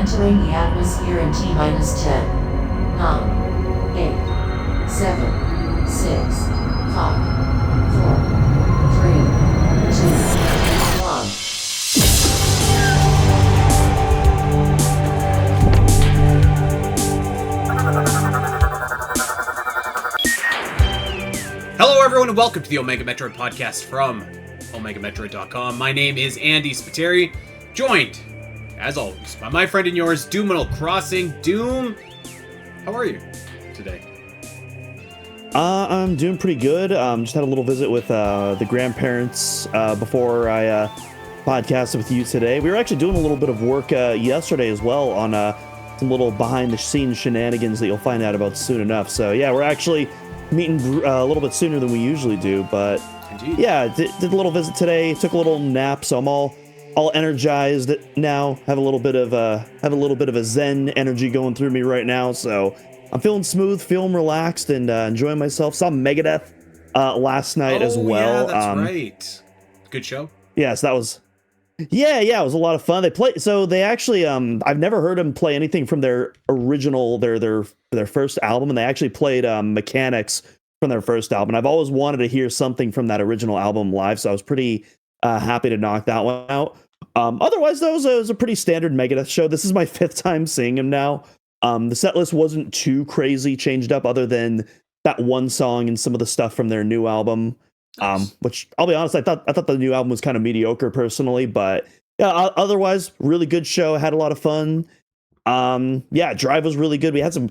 Entering the atmosphere in T minus 10, 9, 8, 7, 6, 5, 4, 3, 2, 1. Hello everyone and welcome to the Omega Metroid podcast from OmegaMetroid.com. My name is Andy Spiteri, joined, as always, by my friend and yours, Doominal Crossing. Doom, how are you today? I'm doing pretty good. Just had a little visit with the grandparents before I podcasted with you today. We were actually doing a little bit of work yesterday as well on some little behind-the-scenes shenanigans that you'll find out about soon enough. So yeah, we're actually meeting a little bit sooner than we usually do, but Indeed. yeah, did a little visit today. Took a little nap, so I'm all energized now. Have a little bit of a Zen energy going through me right now. So I'm feeling smooth, feeling relaxed, and enjoying myself. Saw Megadeth last night as well. Yeah, that's right. Good show. Yes, that was. Yeah, it was a lot of fun. They actually I've never heard them play anything from their original their first album, and they actually played Mechanics from their first album. I've always wanted to hear something from that original album live, so I was pretty happy to knock that one out. Otherwise, though, it was a pretty standard Megadeth show. This is my 5th time seeing him now. The set list wasn't too crazy changed up, other than that one song and some of the stuff from their new album. Which I'll be honest, I thought the new album was kind of mediocre personally, but yeah, otherwise really good show. Had a lot of fun. Drive was really good. We had some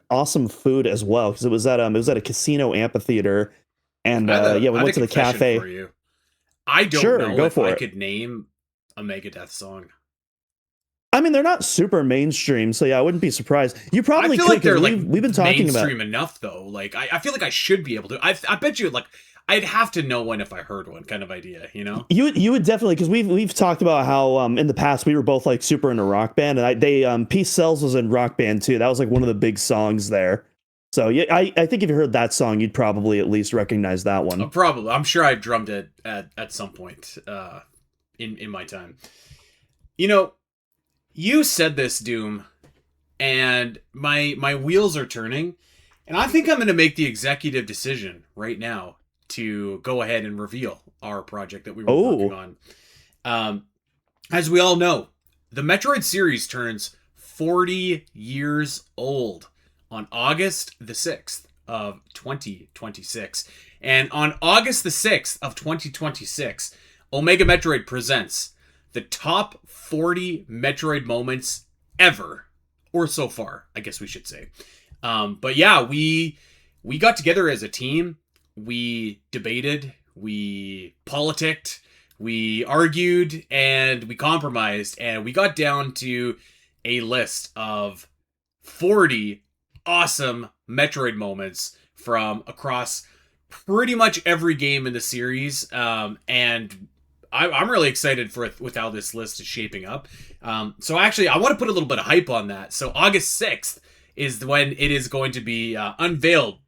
awesome food as well, because it was at a casino amphitheater, and we went to the cafe. For you. I don't know if I could name a Megadeth song. I mean, they're not super mainstream, so yeah, I wouldn't be surprised. You probably I feel could, like they're we've been talking mainstream about enough though. Like I feel like I should be able to. I bet you I'd have to know one if I heard one, kind of idea, you know? You would definitely, because we've talked about how in the past we were both like super into Rock Band, and Peace Sells was in Rock Band too. That was like one of the big songs there. So yeah, I think if you heard that song, you'd probably at least recognize that one. Probably, I'm sure I drummed it at some point in my time. You know, you said this, Doom, and my wheels are turning, and I think I'm going to make the executive decision right now to go ahead and reveal our project that we were working on. As we all know, the Metroid series turns 40 years old on August the 6th of 2026. And on August the 6th of 2026, Omega Metroid presents the top 40 Metroid moments ever, or so far, I guess we should say. But yeah, we got together as a team. We debated, we politicked, we argued, and we compromised, and we got down to a list of 40 awesome Metroid moments from across pretty much every game in the series, and I'm really excited with how this list is shaping up. So actually, I want to put a little bit of hype on that. So August 6th is when it is going to be unveiled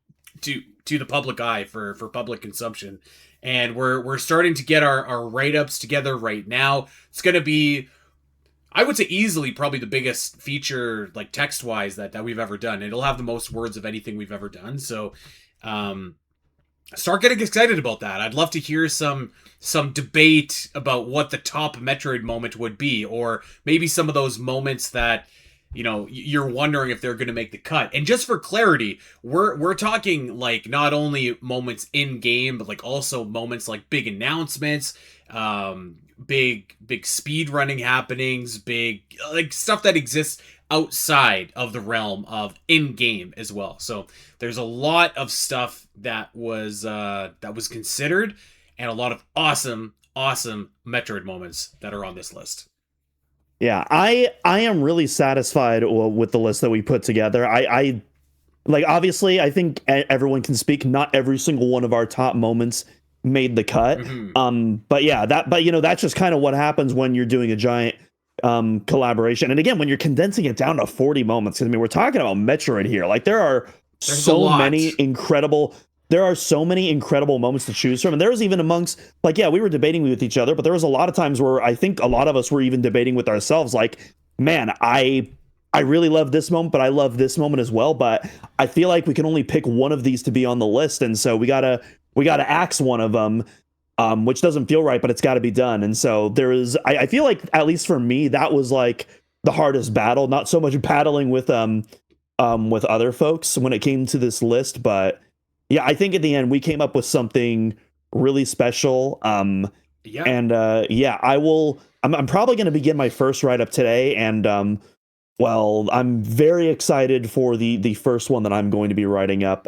to the public eye for public consumption, and we're starting to get our write-ups together right now. It's going to be, I would say, easily probably the biggest feature, like text-wise, that we've ever done. It'll have the most words of anything we've ever done, so start getting excited about that. I'd love to hear some debate about what the top Metroid moment would be, or maybe some of those moments that, you know, you're wondering if they're going to make the cut. And just for clarity, we're talking like not only moments in game, but like also moments like big announcements, big speed running happenings, big like stuff that exists outside of the realm of in game as well. So there's a lot of stuff that was considered, and a lot of awesome Metroid moments that are on this list. Yeah, I am really satisfied with the list that we put together. I like, obviously, I think everyone can speak. Not every single one of our top moments made the cut. Mm-hmm. But you know, that's just kind of what happens when you're doing a giant collaboration. And again, when you're condensing it down to 40 moments, I mean, we're talking about Metroid here. Like, there's so many incredible moments to choose from. And there was even amongst, like, yeah, we were debating with each other, but there was a lot of times where I think a lot of us were even debating with ourselves, like, man, I really love this moment, but I love this moment as well. But I feel like we can only pick one of these to be on the list, and so we gotta axe one of them, which doesn't feel right, but it's got to be done. And so there is, I feel like at least for me, that was like the hardest battle. Not so much battling with other folks when it came to this list, but yeah, I think in the end we came up with something really special. Yeah. And yeah, I will. I'm probably going to begin my first write up today, and well, I'm very excited for the first one that I'm going to be writing up.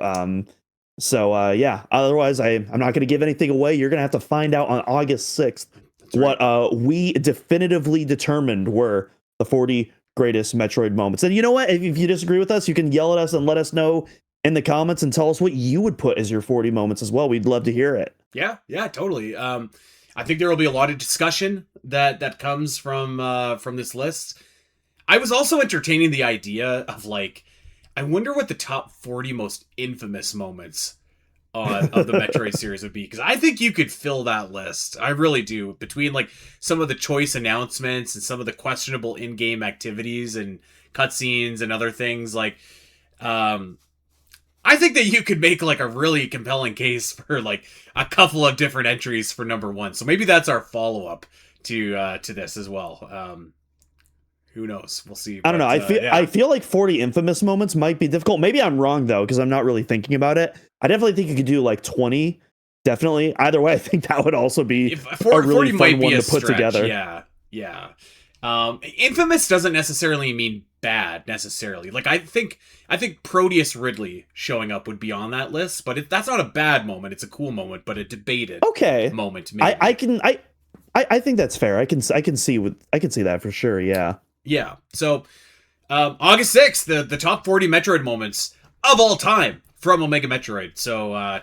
So yeah. Otherwise, I'm not going to give anything away. You're going to have to find out on August 6th right. what we definitively determined were the 40 greatest Metroid moments. And you know what? If you disagree with us, you can yell at us and let us know in the comments and tell us what you would put as your 40 moments as well. We'd love to hear it. Yeah, totally. I think there will be a lot of discussion that comes from this list. I was also entertaining the idea of like, I wonder what the top 40 most infamous moments of the Metroid series would be, because I think you could fill that list. I really do. Between like some of the choice announcements and some of the questionable in-game activities and cutscenes and other things, like I think that you could make like a really compelling case for like a couple of different entries for number one. So maybe that's our follow-up to this as well. Who knows? We'll see. I don't know. I feel like 40 infamous moments might be difficult. Maybe I'm wrong though, because I'm not really thinking about it. I definitely think you could do like 20. Definitely. Either way, I think that would also be a really fun one to put together. Yeah. Infamous doesn't necessarily mean bad necessarily. Like I think Proteus Ridley showing up would be on that list, but that's not a bad moment. It's a cool moment, but a debated moment. Maybe. I think that's fair. I can see that for sure. Yeah. Yeah. So August 6th, the top 40 Metroid moments of all time from Omega Metroid. So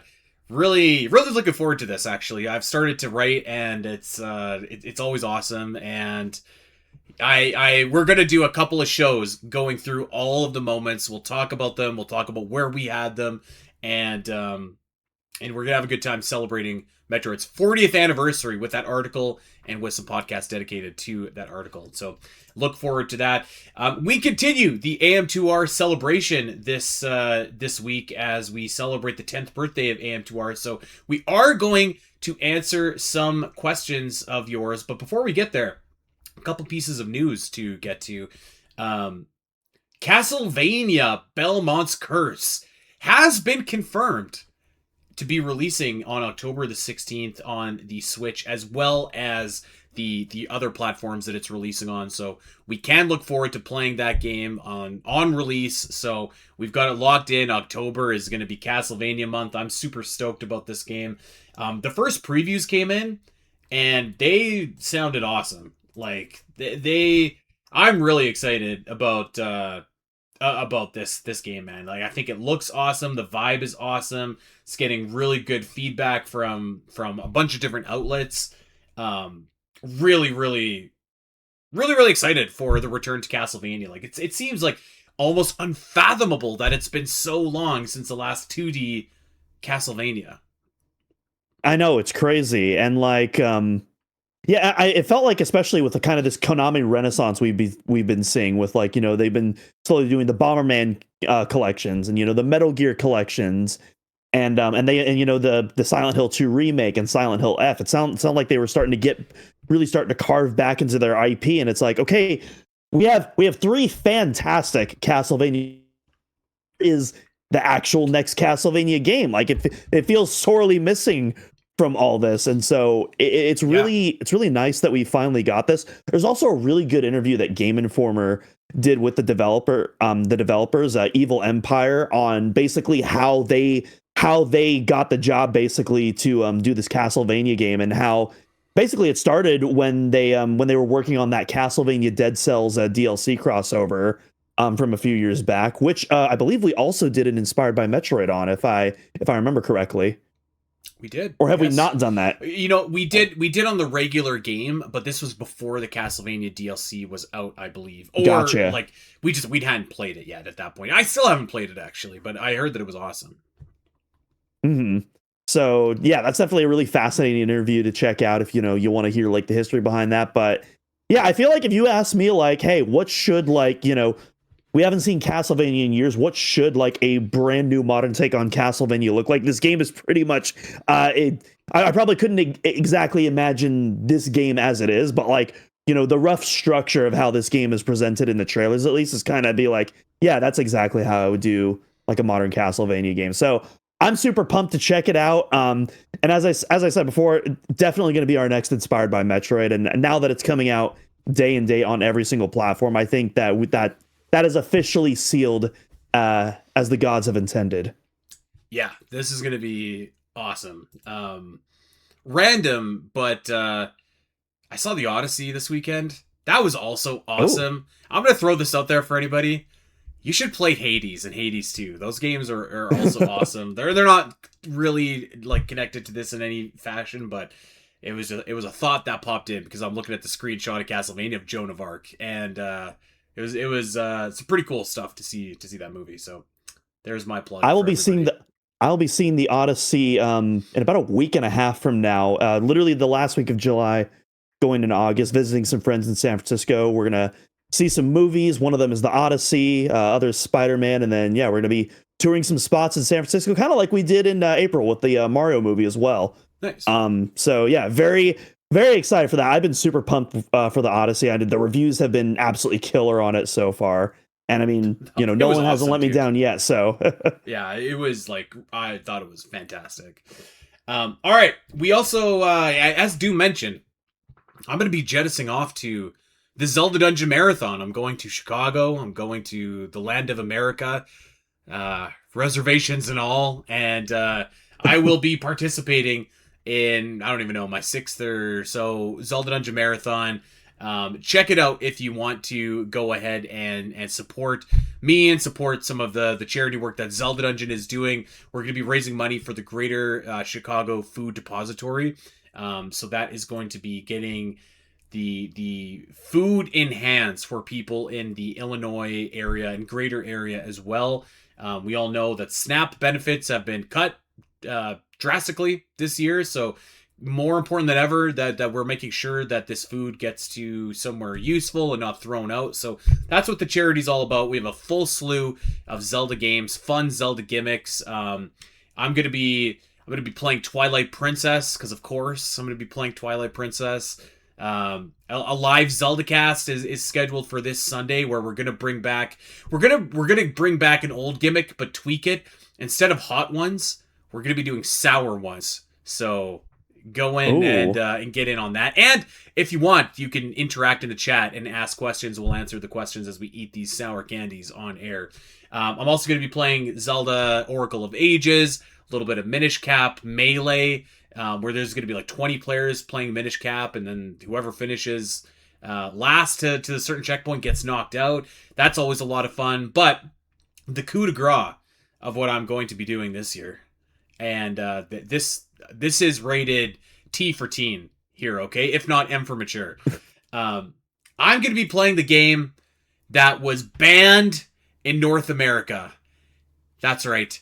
really looking forward to this. Actually, I've started to write, and it's always awesome. And we're gonna do a couple of shows going through all of the moments. We'll talk about them. We'll talk about where we had them, and we're gonna have a good time celebrating Metroid's 40th anniversary with that article and with some podcasts dedicated to that article. So look forward to that. We continue the AM2R celebration this week as we celebrate the 10th birthday of AM2R. So we are going to answer some questions of yours, but before we get there, a couple pieces of news to get to. Castlevania Belmont's Curse has been confirmed to be releasing on October the 16th on the Switch, as well as the other platforms that it's releasing on. So we can look forward to playing that game on release. So we've got it locked in. October is going to be Castlevania month. I'm super stoked about this game. The first previews came in and they sounded awesome. Like I'm really excited about this game, man. Like I think it looks awesome. The vibe is awesome. It's getting really good feedback from a bunch of different outlets. Really excited for the return to Castlevania. Like it seems like almost unfathomable that it's been so long since the last 2D Castlevania. I know, it's crazy. And like yeah, it felt like, especially with the kind of this Konami renaissance we've been seeing with, like, you know, they've been slowly doing the Bomberman collections and, you know, the Metal Gear collections and you know, the Silent Hill 2 remake and Silent Hill F. It sounded like they were starting to carve back into their IP, and it's like, okay, we have 3 fantastic Castlevania. Is the actual next Castlevania game? Like it feels sorely missing from all this, and so it's really nice that we finally got this. There's also a really good interview that Game Informer did with the developers, Evil Empire, on basically how they got the job basically to do this Castlevania game, and how basically it started when they were working on that Castlevania Dead Cells DLC crossover from a few years back, which I believe we also did an Inspired by Metroid on, if I remember correctly. We did. Or have we not done that? You know, we did on the regular game, but this was before the Castlevania DLC was out, I believe. Or gotcha. Like we hadn't played it yet at that point. I still haven't played it actually, but I heard that it was awesome. Mm-hmm. So yeah, that's definitely a really fascinating interview to check out if you want to hear like the history behind that. But Yeah, I feel like if you ask me, like, hey, what should, like, we haven't seen Castlevania in years. What should, like, a brand new modern take on Castlevania look like? This game is pretty much, I probably couldn't exactly imagine this game as it is, but, like, the rough structure of how this game is presented in the trailers, at least, is kind of be like, yeah, that's exactly how I would do, like, a modern Castlevania game. So I'm super pumped to check it out. And as I said before, definitely going to be our next Inspired by Metroid. And now that it's coming out day and day on every single platform, I think that with that is officially sealed as the gods have intended. Yeah, this is going to be awesome. Random, but I saw the Odyssey this weekend. That was also awesome. Ooh. I'm going to throw this out there for anybody. You should play Hades and Hades 2. Those games are also awesome. They're not really like connected to this in any fashion, but it was a thought that popped in because I'm looking at the screenshot of Castlevania of Joan of Arc, and it was some pretty cool stuff to see that movie. So there's my plug. I will be seeing the Odyssey in about a week and a half from now. Literally the last week of July, going into August, visiting some friends in San Francisco. We're gonna see some movies. One of them is the Odyssey, others Spider-Man, and then we're gonna be touring some spots in San Francisco, kind of like we did in April with the Mario movie as well. Nice. So yeah, very very excited for that. I've been super pumped for the Odyssey. The reviews have been absolutely killer on it so far. And I mean, no one hasn't let me down yet. So yeah, it was like, I thought it was fantastic. All right. We also, as Doom mentioned, I'm going to be jettisoning off to the Zelda Dungeon Marathon. I'm going to Chicago. I'm going to the land of America, reservations and all. And I will be participating in, I don't even know, my 6th or so Zelda Dungeon Marathon. Check it out if you want to go ahead and support me and support some of the charity work that Zelda Dungeon is doing. We're going to be raising money for the Greater Chicago Food Depository. So that is going to be getting the food in hands for people in the Illinois area and greater area as well. We all know that SNAP benefits have been cut drastically this year, so more important than ever that we're making sure that this food gets to somewhere useful and not thrown out. So that's what the charity's all about. We have a full slew of Zelda games, fun Zelda gimmicks. I'm gonna be playing Twilight Princess because of course I'm gonna be playing Twilight Princess. A live Zelda cast is scheduled for this Sunday where we're gonna bring back an old gimmick but tweak it. Instead of hot ones, we're gonna be doing sour ones. So go in and get in on that. And if you want, you can interact in the chat and ask questions. We'll answer the questions as we eat these sour candies on air. I'm also going to be playing Zelda Oracle of Ages, a little bit of Minish Cap, Melee, where there's going to be like 20 players playing Minish Cap, and then whoever finishes last to a certain checkpoint gets knocked out. That's always a lot of fun. But the coup de grace of what I'm going to be doing this year, and this is rated T for teen here, okay? If not M for mature. I'm going to be playing the game that was banned in North America. That's right.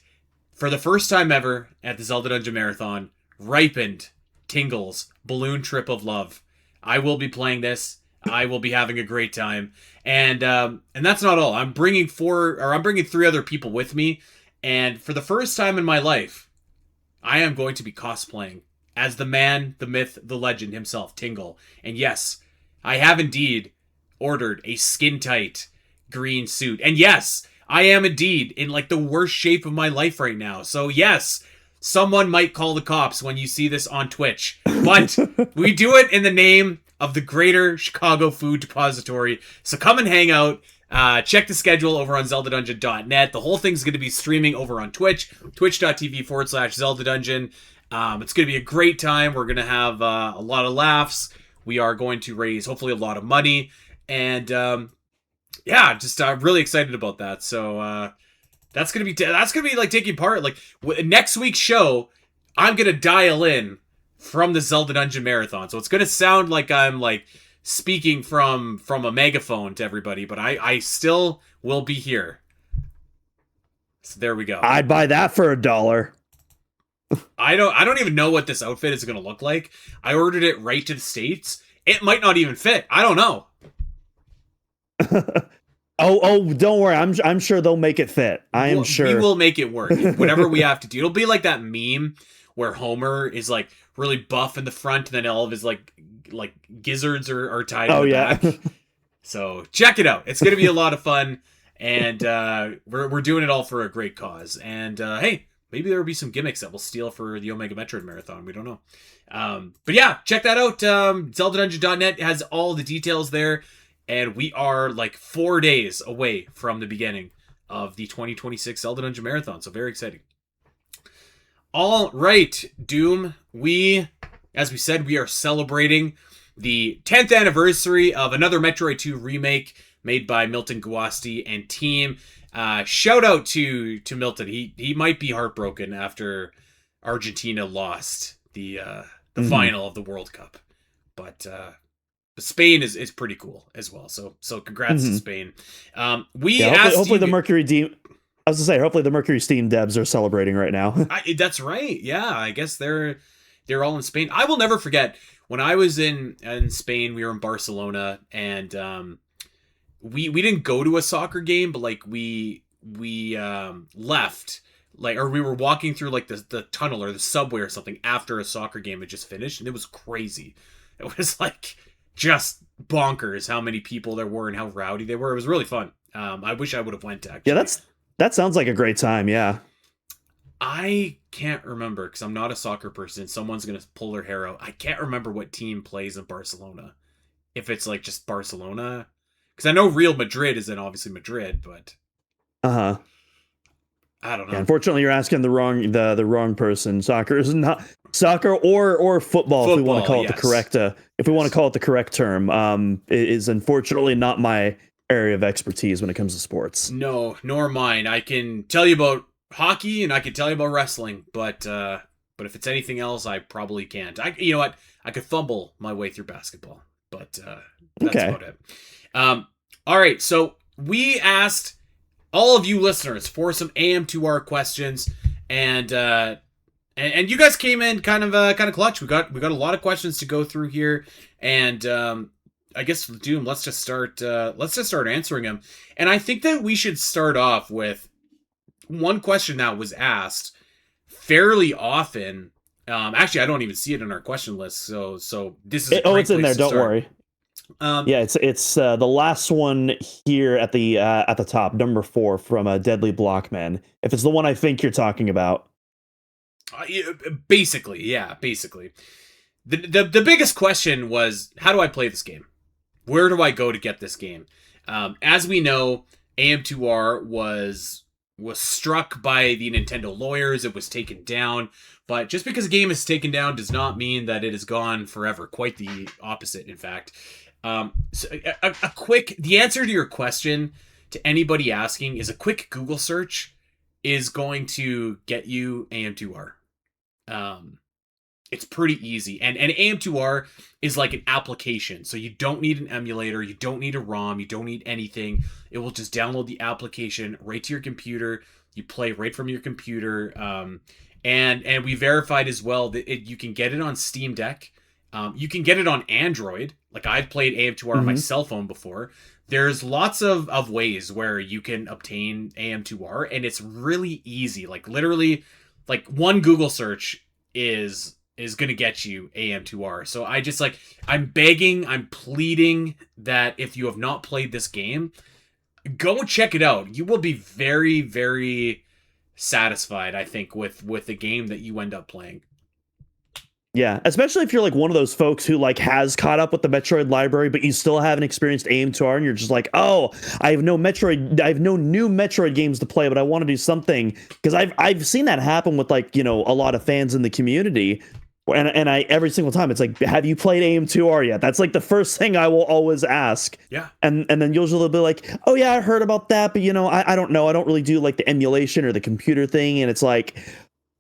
For the first time ever at the Zelda Dungeon Marathon, Ripened Tingle's Balloon Trip of Love. I will be playing this. I will be having a great time. And that's not all. I'm bringing 3 other people with me. And for the first time in my life, I am going to be cosplaying as the man, the myth, the legend himself, Tingle. And yes, I have indeed ordered a skin-tight green suit. And yes, I am indeed in like the worst shape of my life right now. So yes, someone might call the cops when you see this on Twitch. But we do it in the name of the Greater Chicago Food Depository. So come and hang out. Check the schedule over on zeldadungeon.net. The whole thing's going to be streaming over on Twitch, twitch.tv/Zelda Dungeon. It's going to be a great time. We're going to have a lot of laughs. We are going to raise, hopefully, a lot of money. And just really excited about that. So that's going to be like taking part. Like next week's show, I'm going to dial in from the Zelda Dungeon Marathon. So it's going to sound like I'm like speaking from a megaphone to everybody, but I still will be here. So there we go. I'd buy that for $1. I don't even know what this outfit is going to look like. I ordered it right to the States, it might not even fit. I don't know. Oh, don't worry. I'm sure they'll make it fit. I am sure we will make it work. Whatever we have to do. It'll be like that meme where Homer is like really buff in the front, and then all of his like gizzards are tied in the back. So check it out. It's gonna be a lot of fun, and we're doing it all for a great cause. And hey, maybe there will be some gimmicks that we'll steal for the Omega Metroid Marathon. We don't know. But yeah, check that out. ZeldaDungeon.net has all the details there. And we are like 4 days away from the beginning of the 2026 Zelda Dungeon Marathon. So very exciting. All right, Doom. As we said, we are celebrating the 10th anniversary of another Metroid 2 remake made by Milton Guasti and team. Shout out to Milton. He might be heartbroken after Argentina lost the final of the World Cup. But Spain is pretty cool as well. So congrats to Spain. Hopefully the Mercury Steam. I was to say, hopefully the Mercury Steam devs are celebrating right now. That's right. Yeah, I guess they're all in Spain. I will never forget when I was in Spain. We were in Barcelona, and we didn't go to a soccer game, but like we left. Or we were walking through like the tunnel or the subway or something after a soccer game had just finished, and it was crazy. It was like just bonkers how many people there were and how rowdy they were. It was really fun. I wish I would have went actually. Yeah, that sounds like a great time. Yeah. I can't remember because I'm not a soccer person. Someone's going to pull their hair out. I can't remember what team plays in Barcelona. If it's like just Barcelona. Because I know Real Madrid is in obviously Madrid, but I don't know. Yeah, unfortunately, you're asking the wrong person. Soccer is not soccer or football, if we want to call it the correct if we want to call it the correct term. It is unfortunately not my area of expertise when it comes to sports. No, nor mine. I can tell you about hockey and I can tell you about wrestling, but if it's anything else, I probably can't. You know what? I could fumble my way through basketball, but that's about it. All right, so we asked all of you listeners for some AM2R questions, and you guys came in kind of clutch. We got a lot of questions to go through here, and I guess Doom, let's just start answering them. And I think that we should start off with one question that was asked fairly often. Actually, I don't even see it in our question list, so this is it's in there. Don't worry. It's the last one here at the top, number 4 from Deadly Blockman. If it's the one I think you're talking about. Basically. The biggest question was, how do I play this game? Where do I go to get this game? As we know, AM2R was struck by the Nintendo lawyers. It was taken down. But just because a game is taken down does not mean that it is gone forever. Quite the opposite, in fact. So the answer to your question, to anybody asking, is a quick Google search is going to get you AM2R. It's pretty easy. And AM2R is like an application. So you don't need an emulator. You don't need a ROM. You don't need anything. It will just download the application right to your computer. You play right from your computer. And we verified as well that you can get it on Steam Deck. You can get it on Android. Like I've played AM2R on my cell phone before. There's lots of ways where you can obtain AM2R, and it's really easy. Like literally, like one Google search is going to get you AM2R. So I'm begging, I'm pleading that if you have not played this game, go check it out. You will be very, very satisfied, I think, with the game that you end up playing. Yeah, especially if you're like one of those folks who like has caught up with the Metroid library, but you still haven't experienced AM2R, and you're just like, oh, I have no new Metroid games to play, but I want to do something, because I've seen that happen with like, you know, a lot of fans in the community, and I every single time it's like, have you played AM2R yet? That's like the first thing I will always ask. Yeah, and then usually they'll be like, oh yeah, I heard about that, but you know, I don't know, I don't really do like the emulation or the computer thing, and it's like,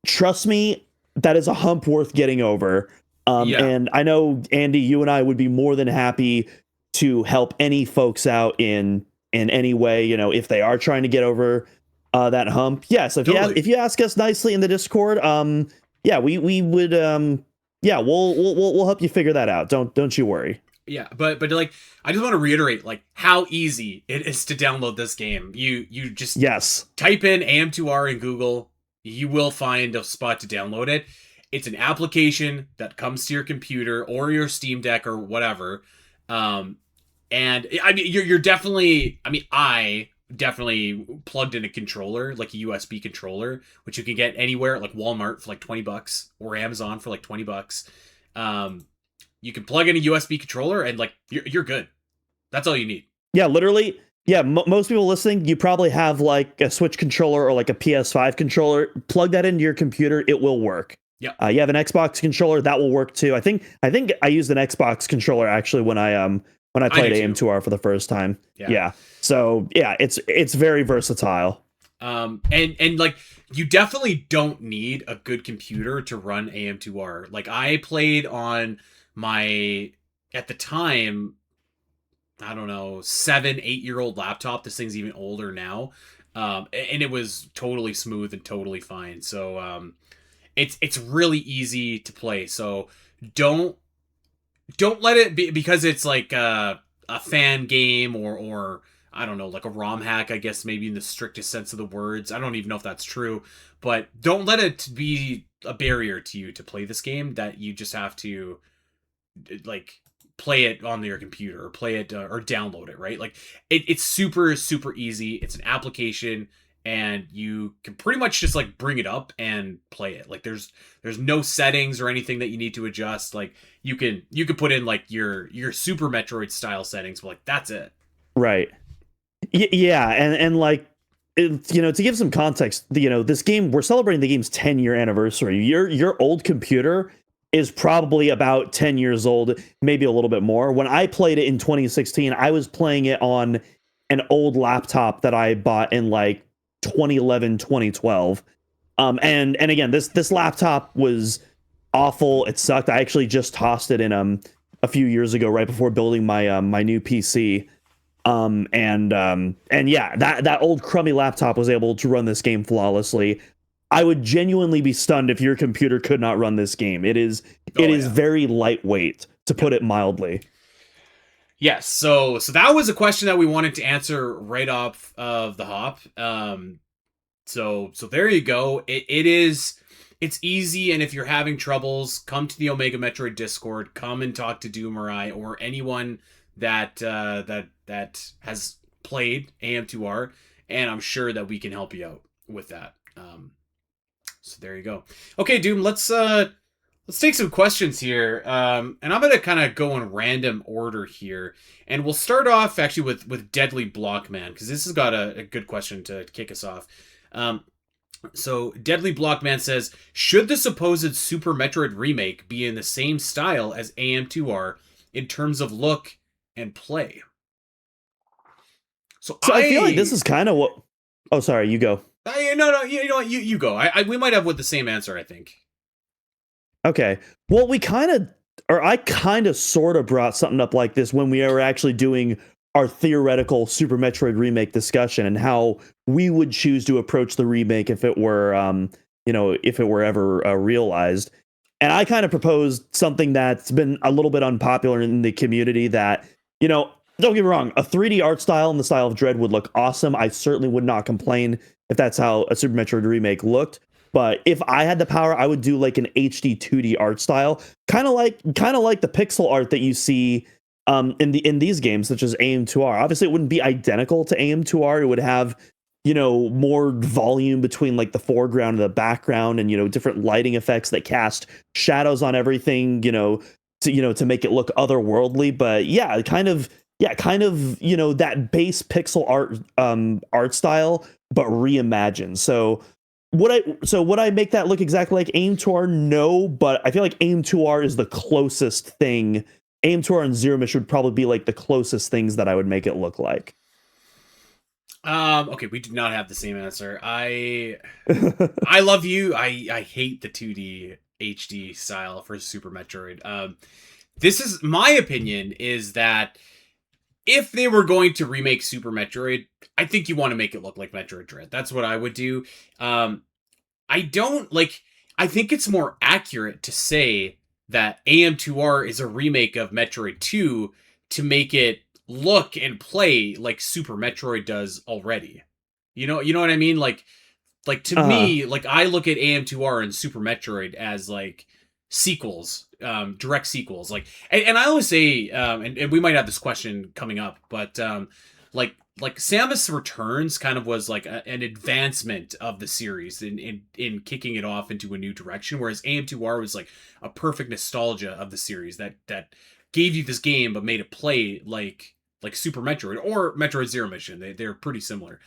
trust me, that is a hump worth getting over. And I know, Andy, you and I would be more than happy to help any folks out in any way, you know, if they are trying to get over that hump. Yeah, so if you ask us nicely in the Discord, we would we'll help you figure that out. Don't you worry. Yeah, but like I just want to reiterate like how easy it is to download this game. You just Yes. type in AM2R in Google, you will find a spot to download it. It's an application that comes to your computer or your Steam Deck or whatever. And I mean you're definitely I definitely plugged in a controller, like a USB controller, which you can get anywhere like Walmart for like $20 or Amazon for like $20. You can plug in a USB controller and like you're good. That's all you need. Yeah, literally. Yeah, most people listening, you probably have like a Switch controller or like a PS5 controller. Plug that into your computer, it will work. Yeah. You have an Xbox controller, that will work too. I think I used an Xbox controller actually when I played AM2R for the first time. Yeah. So yeah, it's very versatile. And like you definitely don't need a good computer to run AM2R. Like I played on my, at the time, I don't know, 7-8 year old laptop. This thing's even older now. And it was totally smooth and totally fine. So it's really easy to play. So don't let it be because it's like a fan game or I don't know, like a ROM hack, I guess, maybe in the strictest sense of the words. I don't even know if that's true, but don't let it be a barrier to you to play this game that you just have to like play it on your computer or play it or download it, right? Like it's super easy. It's an application and you can pretty much just like bring it up and play it. Like there's no settings or anything that you need to adjust. Like you can put in like your Super Metroid style settings, but like that's it. Right. Yeah, and like to give some context, this game, we're celebrating the game's 10-year anniversary. Your old computer is probably about 10 years old, maybe a little bit more. When I played it in 2016, I was playing it on an old laptop that I bought in like 2011, 2012. And again, this laptop was awful. It sucked. I actually just tossed it in a few years ago, right before building my my new PC. And yeah, that old crummy laptop was able to run this game flawlessly. I would genuinely be stunned if your computer could not run this game. It is very lightweight, to put it mildly. Yes, so that was a question that we wanted to answer right off of the hop. So there you go. It's easy, and if you're having troubles, come to the Omega Metroid Discord. Come and talk to Doom or I or anyone that has played AM2R, and I'm sure that we can help you out with that. So there you go. Okay, Doom, let's take some questions here. And I'm gonna kind of go in random order here, and we'll start off actually with Deadly Blockman because this has got a good question to kick us off. So Deadly Blockman says, should the supposed Super Metroid remake be in the same style as AM2R in terms of look and play? So I feel like this is kind of what. Oh, sorry, you go. No, you know what, you go. We might have with the same answer, I think. Okay. Well, I kind of sort of brought something up like this when we were actually doing our theoretical Super Metroid remake discussion and how we would choose to approach the remake if it were, if it were ever realized. And I kind of proposed something that's been a little bit unpopular in the community that, don't get me wrong, a 3D art style in the style of Dread would look awesome. I certainly would not complain if that's how a Super Metroid remake looked. But if I had the power, I would do like an HD 2D art style, kind of like the pixel art that you see in these games, such as AM2R. Obviously, it wouldn't be identical to AM2R. It would have more volume between like the foreground and the background, and different lighting effects that cast shadows on everything. To make it look otherworldly. But yeah, kind of that base pixel art style, but reimagined. So would I make that look exactly like AM2R? No, but I feel like AM2R is the closest thing. AM2R and Zero Mission would probably be like the closest things that I would make it look like. Okay, we do not have the same answer. I love you. I hate the 2D HD style for Super Metroid. This is my opinion is that if they were going to remake Super Metroid, I think you want to make it look like Metroid Dread. That's what I would do. I think it's more accurate to say that AM2R is a remake of Metroid 2 to make it look and play like Super Metroid does already. You know what I mean? Like to Uh, me, like I look at AM2R and Super Metroid as like sequels, direct sequels. Like, and I always say, and we might have this question coming up, but like Samus Returns kind of was like an advancement of the series in kicking it off into a new direction, whereas AM2R was like a perfect nostalgia of the series that gave you this game but made it play like Super Metroid or Metroid Zero Mission. They're pretty similar.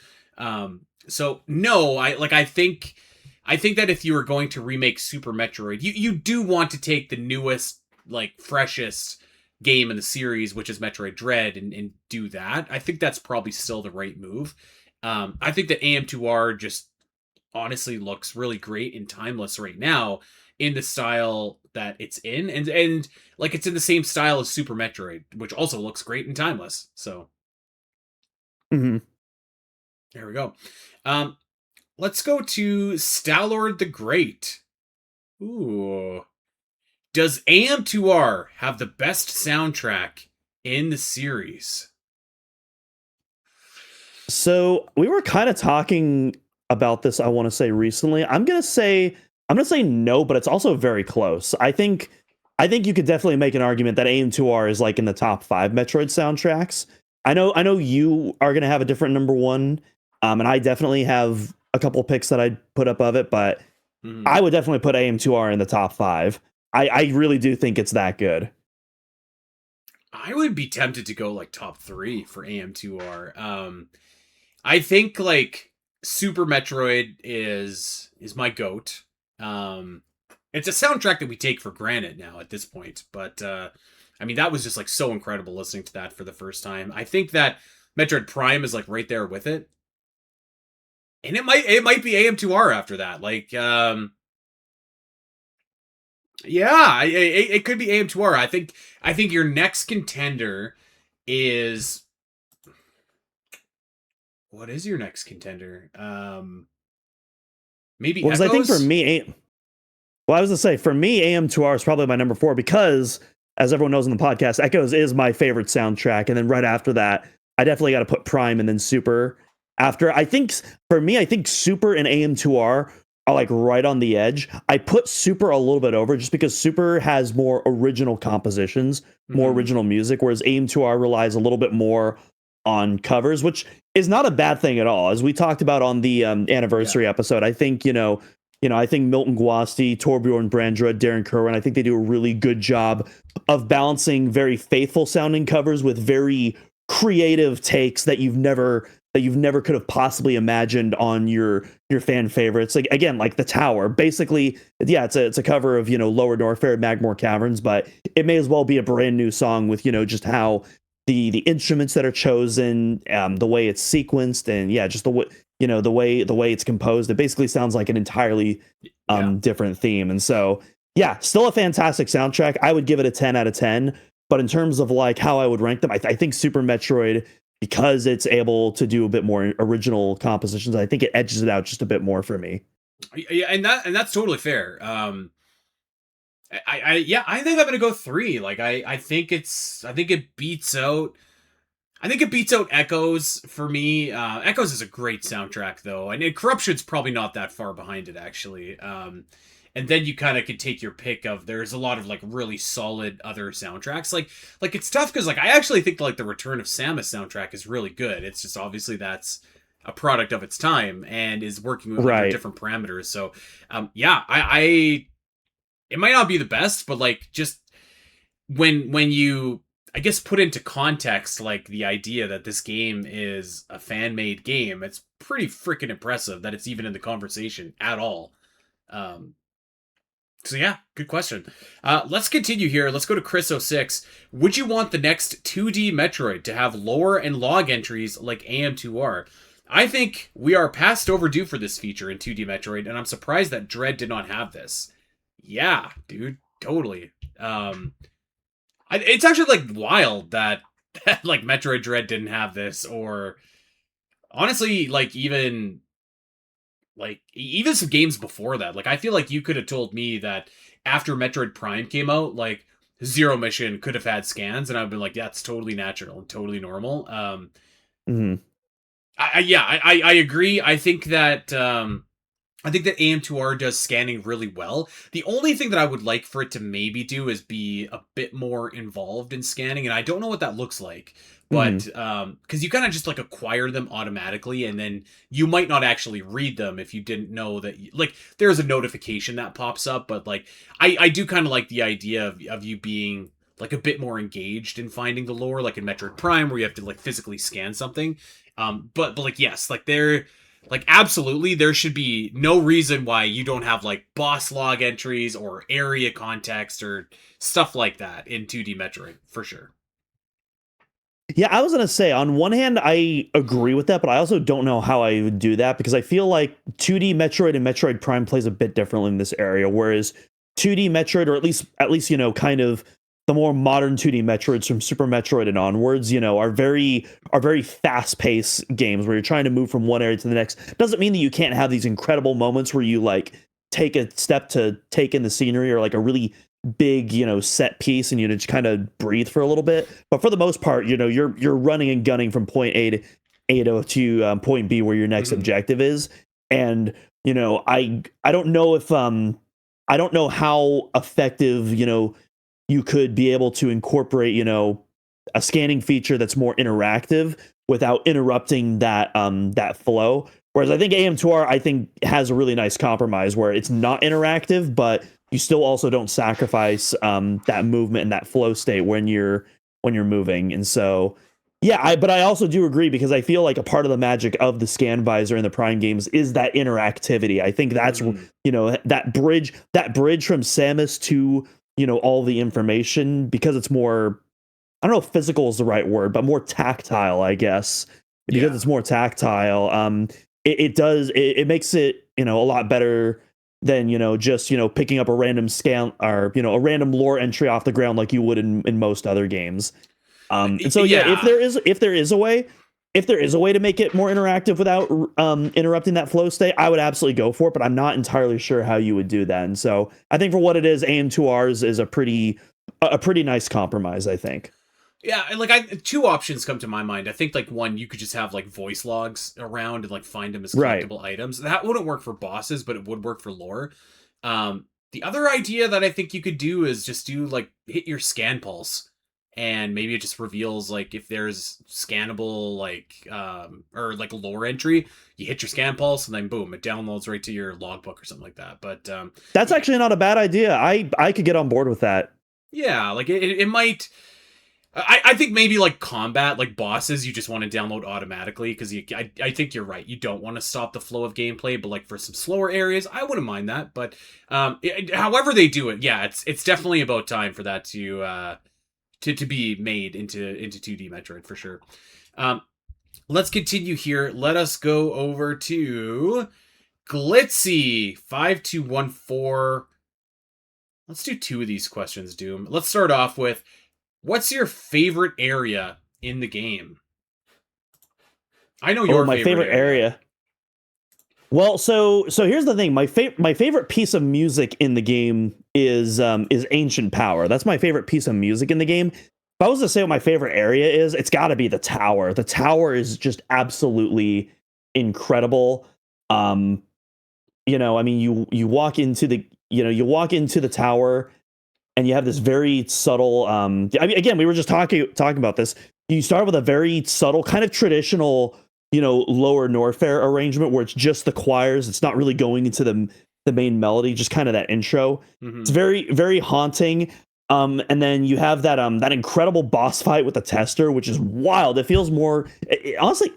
So no, I think that if you were going to remake Super Metroid, you do want to take the newest, like freshest game in the series, which is Metroid Dread, and do that. I think that's probably still the right move. I think that AM2R just honestly looks really great and timeless right now in the style that it's in, and like it's in the same style as Super Metroid, which also looks great and timeless. So mhm. there we go. Um, let's go to Stalord the Great. Ooh. Does AM2R have the best soundtrack in the series? So we were kind of talking about this, I want to say recently. I'm gonna say no, but it's also very close. I think you could definitely make an argument that AM2R is like in the top 5 Metroid soundtracks. I know you are gonna have a different number one, and I definitely have a couple picks that I'd put up of it, but Hmm. I would definitely put AM2R in the top 5. I really do think it's that good. I would be tempted to go like top 3 for AM2R. I think like Super Metroid is my goat. Um, it's a soundtrack that we take for granted now at this point, but I mean that was just like so incredible listening to that for the first time. I think that Metroid Prime is like right there with it, and it might be AM2R after that. Like yeah, it could be AM2R. I think your next contender is what is your next contender? Maybe Well, because I think for Echoes. me, well, I was gonna say for me, AM2R is probably my number 4 because, as everyone knows in the podcast, Echoes is my favorite soundtrack, and then right after that, I definitely got to put Prime and then Super. After I think for me, I think Super and AM2R are like right on the edge. I put Super a little bit over just because Super has more original compositions, more Hmm. original music, whereas AM2R relies a little bit more on covers, which is not a bad thing at all. As we talked about on the Yeah. anniversary episode, I think I think Milton Guasti, Torbjorn Brandrud, Darren Kerwin, I think they do a really good job of balancing very faithful sounding covers with very creative takes that you've never could have possibly imagined on your fan favorites. Like again, like The Tower. Basically, yeah, it's a cover of, Lower Norfair, Magmore Caverns, but it may as well be a brand new song with, just how the instruments that are chosen, the way it's sequenced, and yeah, just the way it's composed. It basically sounds like an entirely Yeah. different theme. And so yeah, still a fantastic soundtrack. I would give it a 10 out of 10. But in terms of like how I would rank them, I think Super Metroid, because it's able to do a bit more original compositions, I think it edges it out just a bit more for me. Yeah, and that's totally fair. Yeah, I think I'm gonna go 3. Like I think it beats out Echoes for me. Echoes is a great soundtrack though, and Corruption's probably not that far behind it actually. And then you kind of could take your pick of. There's a lot of like really solid other soundtracks. Like it's tough because like I actually think like the Return of Samus soundtrack is really good. It's just obviously that's a product of its time and is working under Right. different parameters. So yeah, I it might not be the best, but like just when you I guess put into context like the idea that this game is a fan made game, it's pretty freaking impressive that it's even in the conversation at all. Um, so yeah, good question. Let's continue here. Let's go to Chris06. Would you want the next 2D Metroid to have lore and log entries like AM2R? I think we are past overdue for this feature in 2D Metroid, and I'm surprised that Dread did not have this. Yeah, dude, totally. It's actually like wild that like Metroid Dread didn't have this, or honestly, like even like even some games before that. Like I feel like you could have told me that after Metroid Prime came out, like Zero Mission could have had scans, and I've been like, yeah, it's totally natural and totally normal. Mhm. I agree. I think that AM2R does scanning really well. The only thing that I would like for it to maybe do is be a bit more involved in scanning, and I don't know what that looks like. But Mhm. because you kind of just like acquire them automatically, and then you might not actually read them if you didn't know that. Like there's a notification that pops up, but like I do kind of like the idea of you being like a bit more engaged in finding the lore, like in Metroid Prime, where you have to like physically scan something. But like yes, like there like absolutely there should be no reason why you don't have like boss log entries or area context or stuff like that in 2D Metroid for sure. Yeah, I was gonna say, on one hand, I agree with that, but I also don't know how I would do that because I feel like 2D Metroid and Metroid Prime plays a bit differently in this area, whereas 2D Metroid, or at least kind of the more modern 2D Metroids from Super Metroid and onwards, are very fast paced games where you're trying to move from one area to the next. Doesn't mean that you can't have these incredible moments where you like take a step to take in the scenery, or like a really big set piece, and you just kind of breathe for a little bit. But for the most part, you're running and gunning from point A to point B, where your next Mm-hmm. objective is. And I don't know if I don't know how effective you could be able to incorporate a scanning feature that's more interactive without interrupting that flow. Whereas I think AM2R, I think, has a really nice compromise where it's not interactive, but you still also don't sacrifice that movement and that flow state when you're moving. And so yeah, but I also do agree, because I feel like a part of the magic of the scan visor in the Prime games is that interactivity. I think that's Mm-hmm. that bridge from Samus to all the information, because it's more, I don't know if physical is the right word, but more tactile, I guess. Because Yeah. it's more tactile, it makes it a lot better than just picking up a random scan, or a random lore entry off the ground like you would in most other games. And so yeah, if Yeah. there is a way to make it more interactive without interrupting that flow state, I would absolutely go for it. But I'm not entirely sure how you would do that. And so I think for what it is, AM2Rs is a pretty nice compromise, I think. Yeah, and like I two options come to my mind. I think like one, you could just have like voice logs around and like find them as Right. collectible items. That wouldn't work for bosses, but it would work for lore. The other idea that I think you could do is just do like hit your scan pulse, and maybe it just reveals like if there's scannable like or like a lore entry, you hit your scan pulse and then boom, it downloads right to your logbook or something like that. But That's actually not a bad idea. I could get on board with that. yeah, like it might. I think maybe like combat, like bosses, you just want to download automatically because I think you're right. You don't want to stop the flow of gameplay, but like for some slower areas, I wouldn't mind that. But however they do it, yeah, it's definitely about time for that to be made into 2D Metroid for sure. Um, let's continue here. Let us go over to Glitzy5214. Let's do two of these questions, Doom. Let's start off with, what's your favorite area in the game? I know Oh, your my favorite favorite area. Well, so here's the thing. My favorite piece of music in the game is Ancient Power. That's my favorite piece of music in the game. If I was to say what my favorite area is, it's got to be the tower. The tower is just absolutely incredible. Um, I mean, you walk into the tower, and you have this very subtle. I mean, again, we were just talking about this. You start with a very subtle, kind of traditional, lower Norfair arrangement where it's just the choirs. It's not really going into the main melody, just kind of that intro. It's Mm-hmm. very, very haunting. And then you have that incredible boss fight with the tester, which is wild. It feels more, honestly,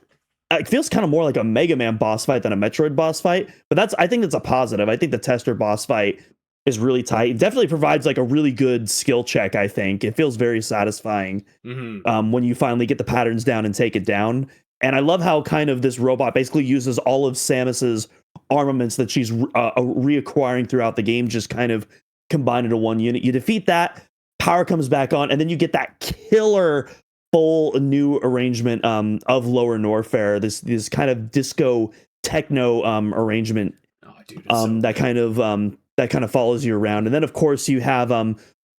it feels kind of more like a Mega Man boss fight than a Metroid boss fight. But I think that's a positive. I think the tester boss fight is really tight. It definitely provides like a really good skill check. I think it feels very satisfying Mm-hmm. when you finally get the patterns down and take it down. And I love how kind of this robot basically uses all of Samus's armaments that she's reacquiring throughout the game, just kind of combined into one unit. You defeat that, power comes back on, and then you get that killer full new arrangement of Lower Norfair, this kind of disco techno arrangement Oh, dude, it's so that good. kind of follows you around. And then of course you have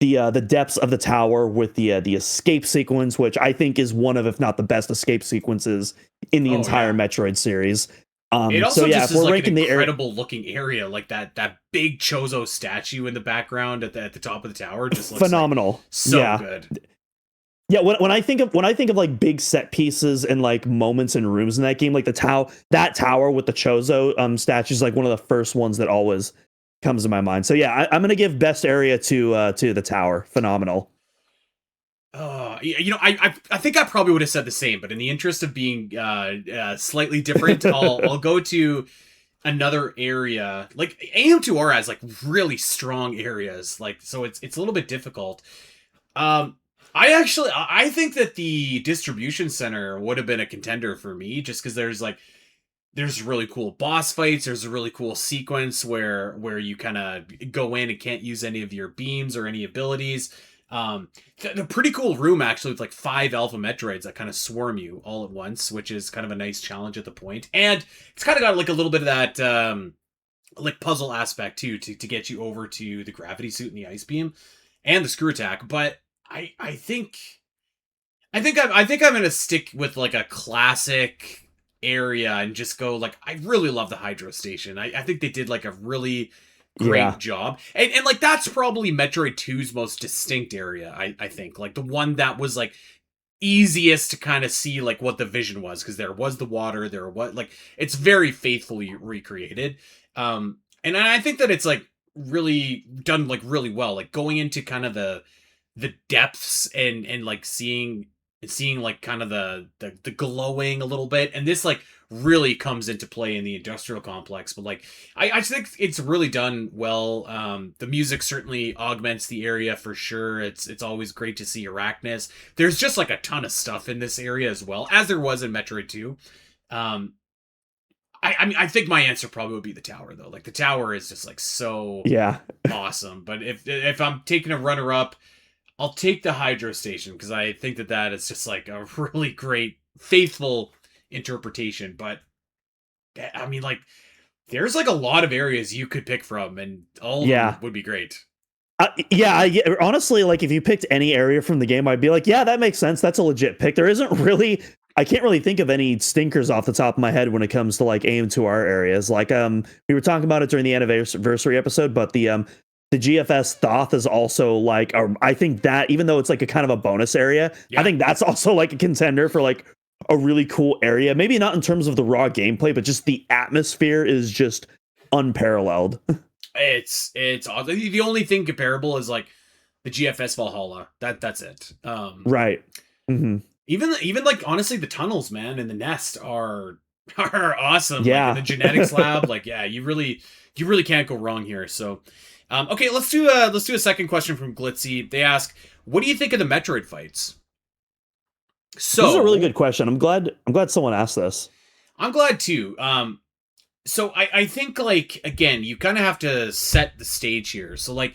the depths of the tower with the escape sequence, which I think is one of, if not the best escape sequences in the Oh entire yeah. Metroid series. It So also yeah, just if is we're like an ranking the area, incredible looking area, like that big Chozo statue in the background at the top of the tower just looks like phenomenal. so Yeah. good. Yeah, when I think of like big set pieces and like moments and rooms in that game, like that tower with the Chozo statue is like one of the first ones that always comes to my mind. So yeah, I'm gonna give best area to the tower. Phenomenal. I think I probably would have said the same, but in the interest of being slightly different, I'll go to another area. Like AM2R has like really strong areas, like so it's a little bit difficult. Um, I think that the distribution center would have been a contender for me, just because there's really cool boss fights. There's a really cool sequence where you kind of go in and can't use any of your beams or any abilities. A pretty cool room actually with like 5 alpha Metroids that kind of swarm you all at once, which is kind of a nice challenge at the point. And it's kind of got like a little bit of that like puzzle aspect too to get you over to the gravity suit and the ice beam and the screw attack. But I think I think I'm gonna stick with like a classic area and just go like I really love the hydro station. I think they did like a really great Yeah. job. And like that's probably Metroid 2's most distinct area, I think. Like the one that was like easiest to kind of see like what the vision was, because there was the water, there was like it's very faithfully recreated. And I think that it's like really done like really well. Like going into kind of the depths and like seeing like kind of the glowing a little bit, and this like really comes into play in the industrial complex. But like I just think it's really done well. The music certainly augments the area for sure. It's always great to see Arachnus. There's just like a ton of stuff in this area as well as there was in Metroid 2. um I mean, I think my answer probably would be the tower, though. Like the tower is just like so Yeah. awesome. But if I'm taking a runner up, I'll take the hydro station, because I think that is just like a really great, faithful interpretation. But I mean, like, there's like a lot of areas you could pick from, and all of them Yeah. would be great. Yeah, honestly, like if you picked any area from the game, I'd be like, yeah, that makes sense. That's a legit pick. There isn't really, I can't really think of any stinkers off the top of my head when it comes to like AM2R areas. Like, we were talking about it during the anniversary episode, but the GFS Thoth is also like, I think that even though it's like a kind of a bonus area, Yeah. I think that's also like a contender for like a really cool area. Maybe not in terms of the raw gameplay, but just the atmosphere is just unparalleled. It's awesome. The only thing comparable is like the GFS Valhalla. That's it. Right. Mm-hmm. Even like honestly, the tunnels, man, and the nest are awesome. Like in Yeah. the genetics lab, like yeah, you really can't go wrong here. So, okay, let's do a second question from Glitzy. They ask, what do you think of the Metroid fights? So This is a really good question. I'm glad someone asked this. I'm glad too. So I think like again, you kind of have to set the stage here. So like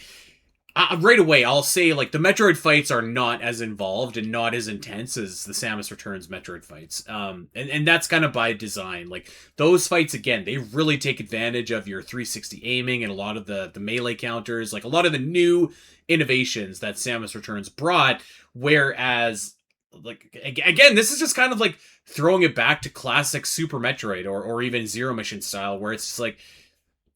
right away, I'll say like the Metroid fights are not as involved and not as intense as the Samus Returns Metroid fights. And that's kind of by design. Like those fights again, they really take advantage of your 360 aiming and a lot of the melee counters, like a lot of the new innovations that Samus Returns brought. Whereas like again, this is just kind of like throwing it back to classic Super Metroid or even Zero Mission style, where it's just like,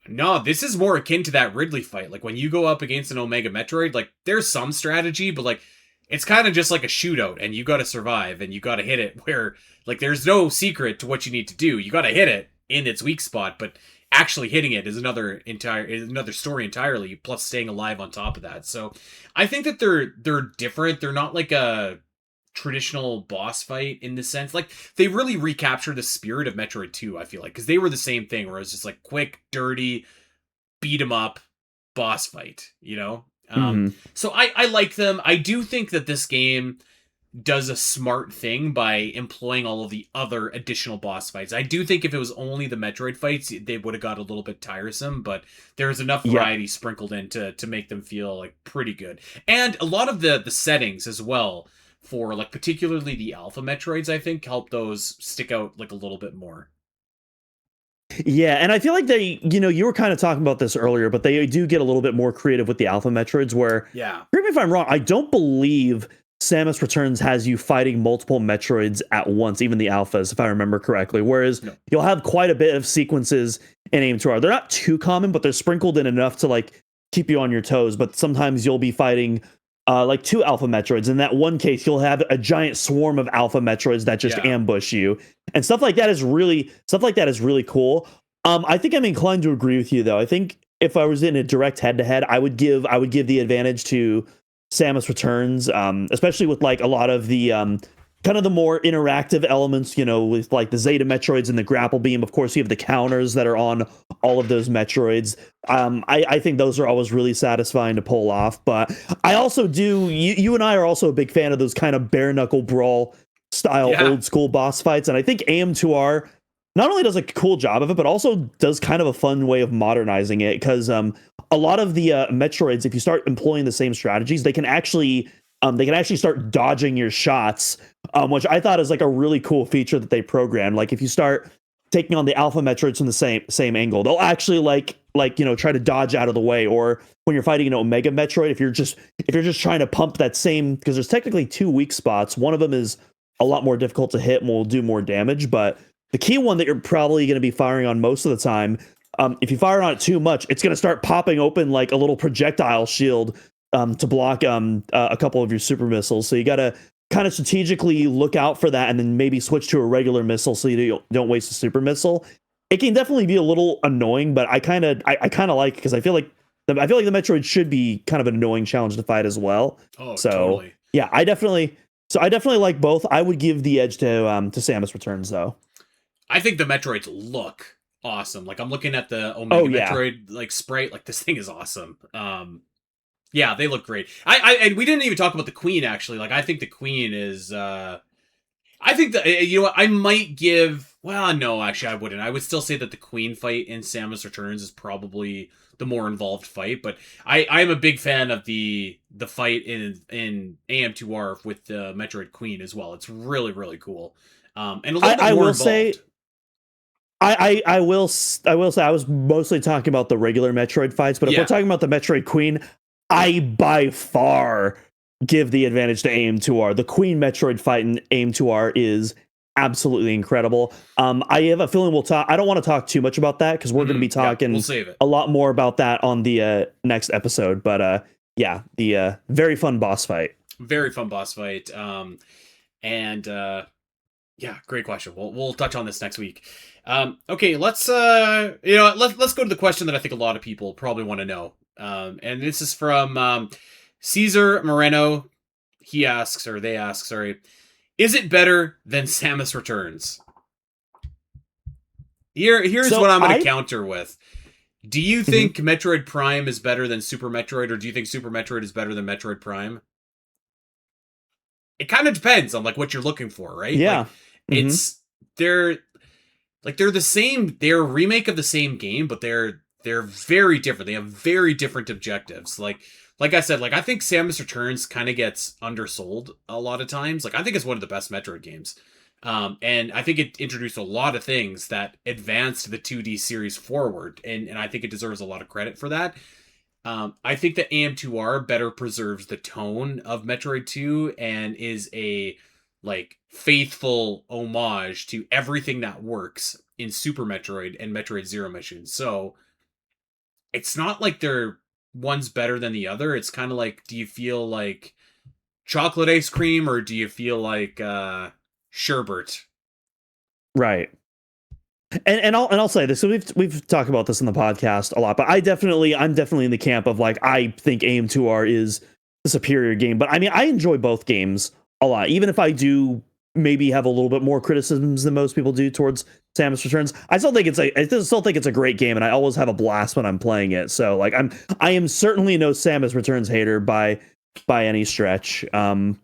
no, this is more akin to that Ridley fight. Like when you go up against an Omega Metroid, like there's some strategy, but like it's kind of just like a shootout, and you got to survive and you got to hit it. Where like there's no secret to what you need to do. You got to hit it in its weak spot, but actually hitting it is another story entirely. Plus staying alive on top of that. So I think that they're different. They're not like a traditional boss fight in the sense, like they really recapture the spirit of Metroid 2, I feel like, because they were the same thing where it's just like quick, dirty, beat 'em up boss fight, you know. Mhm. So I like them. I do think that this game does a smart thing by employing all of the other additional boss fights. I do think if it was only the Metroid fights, they would have got a little bit tiresome, but there's enough variety sprinkled in to make them feel like pretty good. And a lot of the settings as well, for like particularly the alpha Metroids, I think help those stick out like a little bit more. Yeah, and I feel like they, you were kind of talking about this earlier, but they do get a little bit more creative with the alpha Metroids where, Yeah. correct me if I'm wrong, I don't believe Samus Returns has you fighting multiple Metroids at once, even the alphas, if I remember correctly. Whereas No. you'll have quite a bit of sequences in AM2R. They're not too common, but they're sprinkled in enough to like keep you on your toes. But sometimes you'll be fighting like two alpha Metroids. In that one case, you'll have a giant swarm of alpha Metroids that just ambush you, and stuff like that is really cool. I think I'm inclined to agree with you, though. I think if I was in a direct head-to-head, I would give the advantage to Samus Returns, especially with like a lot of the kind of the more interactive elements, with like the Zeta Metroids and the grapple beam. Of course, you have the counters that are on all of those Metroids. I think those are always really satisfying to pull off. But I also do. You and I are also a big fan of those kind of bare knuckle brawl style old school boss fights, and I think AM2R not only does a cool job of it, but also does kind of a fun way of modernizing it, because a lot of the Metroids, if you start employing the same strategies, they can actually start dodging your shots, which I thought is like a really cool feature that they programmed. Like if you start taking on the alpha Metroids from the same angle, they'll actually try to dodge out of the way. Or when you're fighting an Omega Metroid, if you're just trying to pump that same, because there's technically two weak spots. One of them is a lot more difficult to hit and will do more damage, but the key one that you're probably going to be firing on most of the time, if you fire on it too much, it's going to start popping open like a little projectile shield to block a couple of your super missiles. So you got to kind of strategically look out for that, and then maybe switch to a regular missile so you don't waste a super missile. It can definitely be a little annoying, but I kind of like it, because I feel like the Metroid should be kind of an annoying challenge to fight as well. Oh, so totally. Yeah, I definitely like both. I would give the edge to Samus Returns, though. I think the Metroids look awesome. Like I'm looking at the Omega Metroid like sprite. Like this thing is awesome. Yeah, they look great. And we didn't even talk about the Queen actually. Like I think the Queen is. I think that you know what I might give. Well, no, actually I wouldn't. I would still say that the Queen fight in Samus Returns is probably the more involved fight. But I'm a big fan of the fight in AM2R with the Metroid Queen as well. It's really really cool. And a little bit more involved. Say. I will say I was mostly talking about the regular Metroid fights, but if we're talking about the Metroid Queen, I by far give the advantage to AM2R. The Queen Metroid fight in AM2R is absolutely incredible. I have a feeling I don't want to talk too much about that, because we're going to be talking we'll save it. a lot more about that on the next episode. But the very fun boss fight. Very fun boss fight. Yeah, great question. We'll touch on this next week. Okay, let's go to the question that I think a lot of people probably want to know. And this is from Caesar Moreno. They ask, is it better than Samus Returns? Here's what I'm going to counter with. Do you think Metroid Prime is better than Super Metroid, or do you think Super Metroid is better than Metroid Prime? It kind of depends on like what you're looking for, right? Yeah. They're the same. They're a remake of the same game, but they're very different. They have very different objectives. Like I said, like I think Samus Returns kind of gets undersold a lot of times. Like I think it's one of the best Metroid games. And I think it introduced a lot of things that advanced the 2D series forward, and I think it deserves a lot of credit for that. I think that AM2R better preserves the tone of Metroid 2 and is a like faithful homage to everything that works in Super Metroid and Metroid Zero Mission. So it's not like they're one's better than the other. It's kind of like, do you feel like chocolate ice cream or do you feel like sherbet? Right. And I'll say this. So we've talked about this in the podcast a lot, but I'm definitely in the camp of like, I think AM2R is the superior game. But I mean, I enjoy both games a lot, even if I do maybe have a little bit more criticisms than most people do towards Samus Returns. I still think it's a great game, and I always have a blast when I'm playing it. So like I am certainly no Samus Returns hater by any stretch. And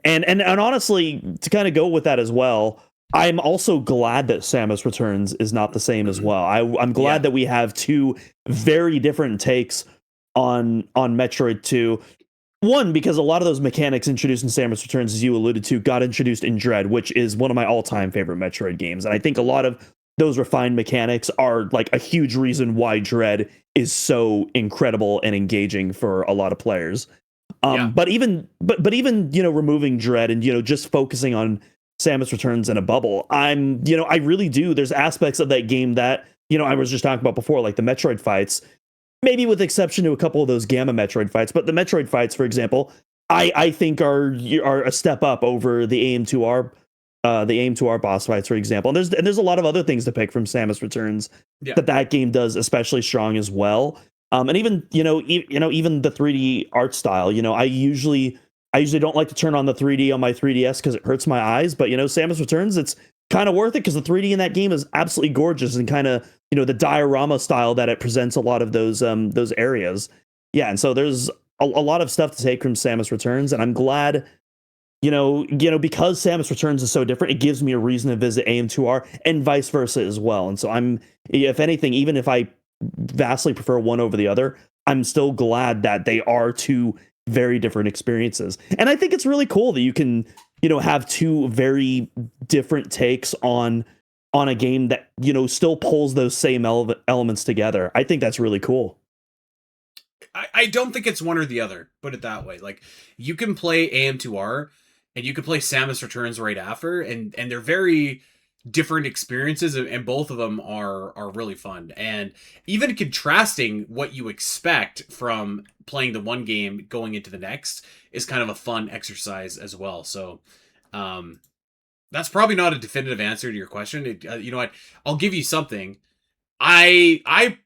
honestly, to kind of go with that as well, I'm also glad that Samus Returns is not the same as well. I'm glad that we have two very different takes on Metroid 2. One, because a lot of those mechanics introduced in Samus Returns, as you alluded to, got introduced in Dread, which is one of my all-time favorite Metroid games. And I think a lot of those refined mechanics are like a huge reason why Dread is so incredible and engaging for a lot of players. Yeah. But even removing Dread and just focusing on Samus Returns in a bubble, I really do. There's aspects of that game that I was just talking about before, like the Metroid fights, maybe with exception to a couple of those Gamma Metroid fights, but the Metroid fights, for example, I think are a step up over the AM2R boss fights, for example. And there's a lot of other things to pick from Samus Returns Yeah. that game does especially strong as well. And even even the 3D art style. I usually don't like to turn on the 3D on my 3DS because it hurts my eyes. But Samus Returns, it's kind of worth it because the 3D in that game is absolutely gorgeous and kind of the diorama style that it presents a lot of those areas. Yeah, and so there's a lot of stuff to take from Samus Returns, and I'm glad because Samus Returns is so different, it gives me a reason to visit AM2R and vice versa as well. And so if anything, even if I vastly prefer one over the other, I'm still glad that they are two very different experiences. And I think it's really cool that you can, have two very different takes on a game that, still pulls those same elements together. I think that's really cool. I don't think it's one or the other, put it that way. Like, you can play AM2R and you can play Samus Returns right after, and they're very different experiences, and both of them are really fun. And even contrasting what you expect from playing the one game going into the next is kind of a fun exercise as well. So that's probably not a definitive answer to your question. You know what? I'll give you something. I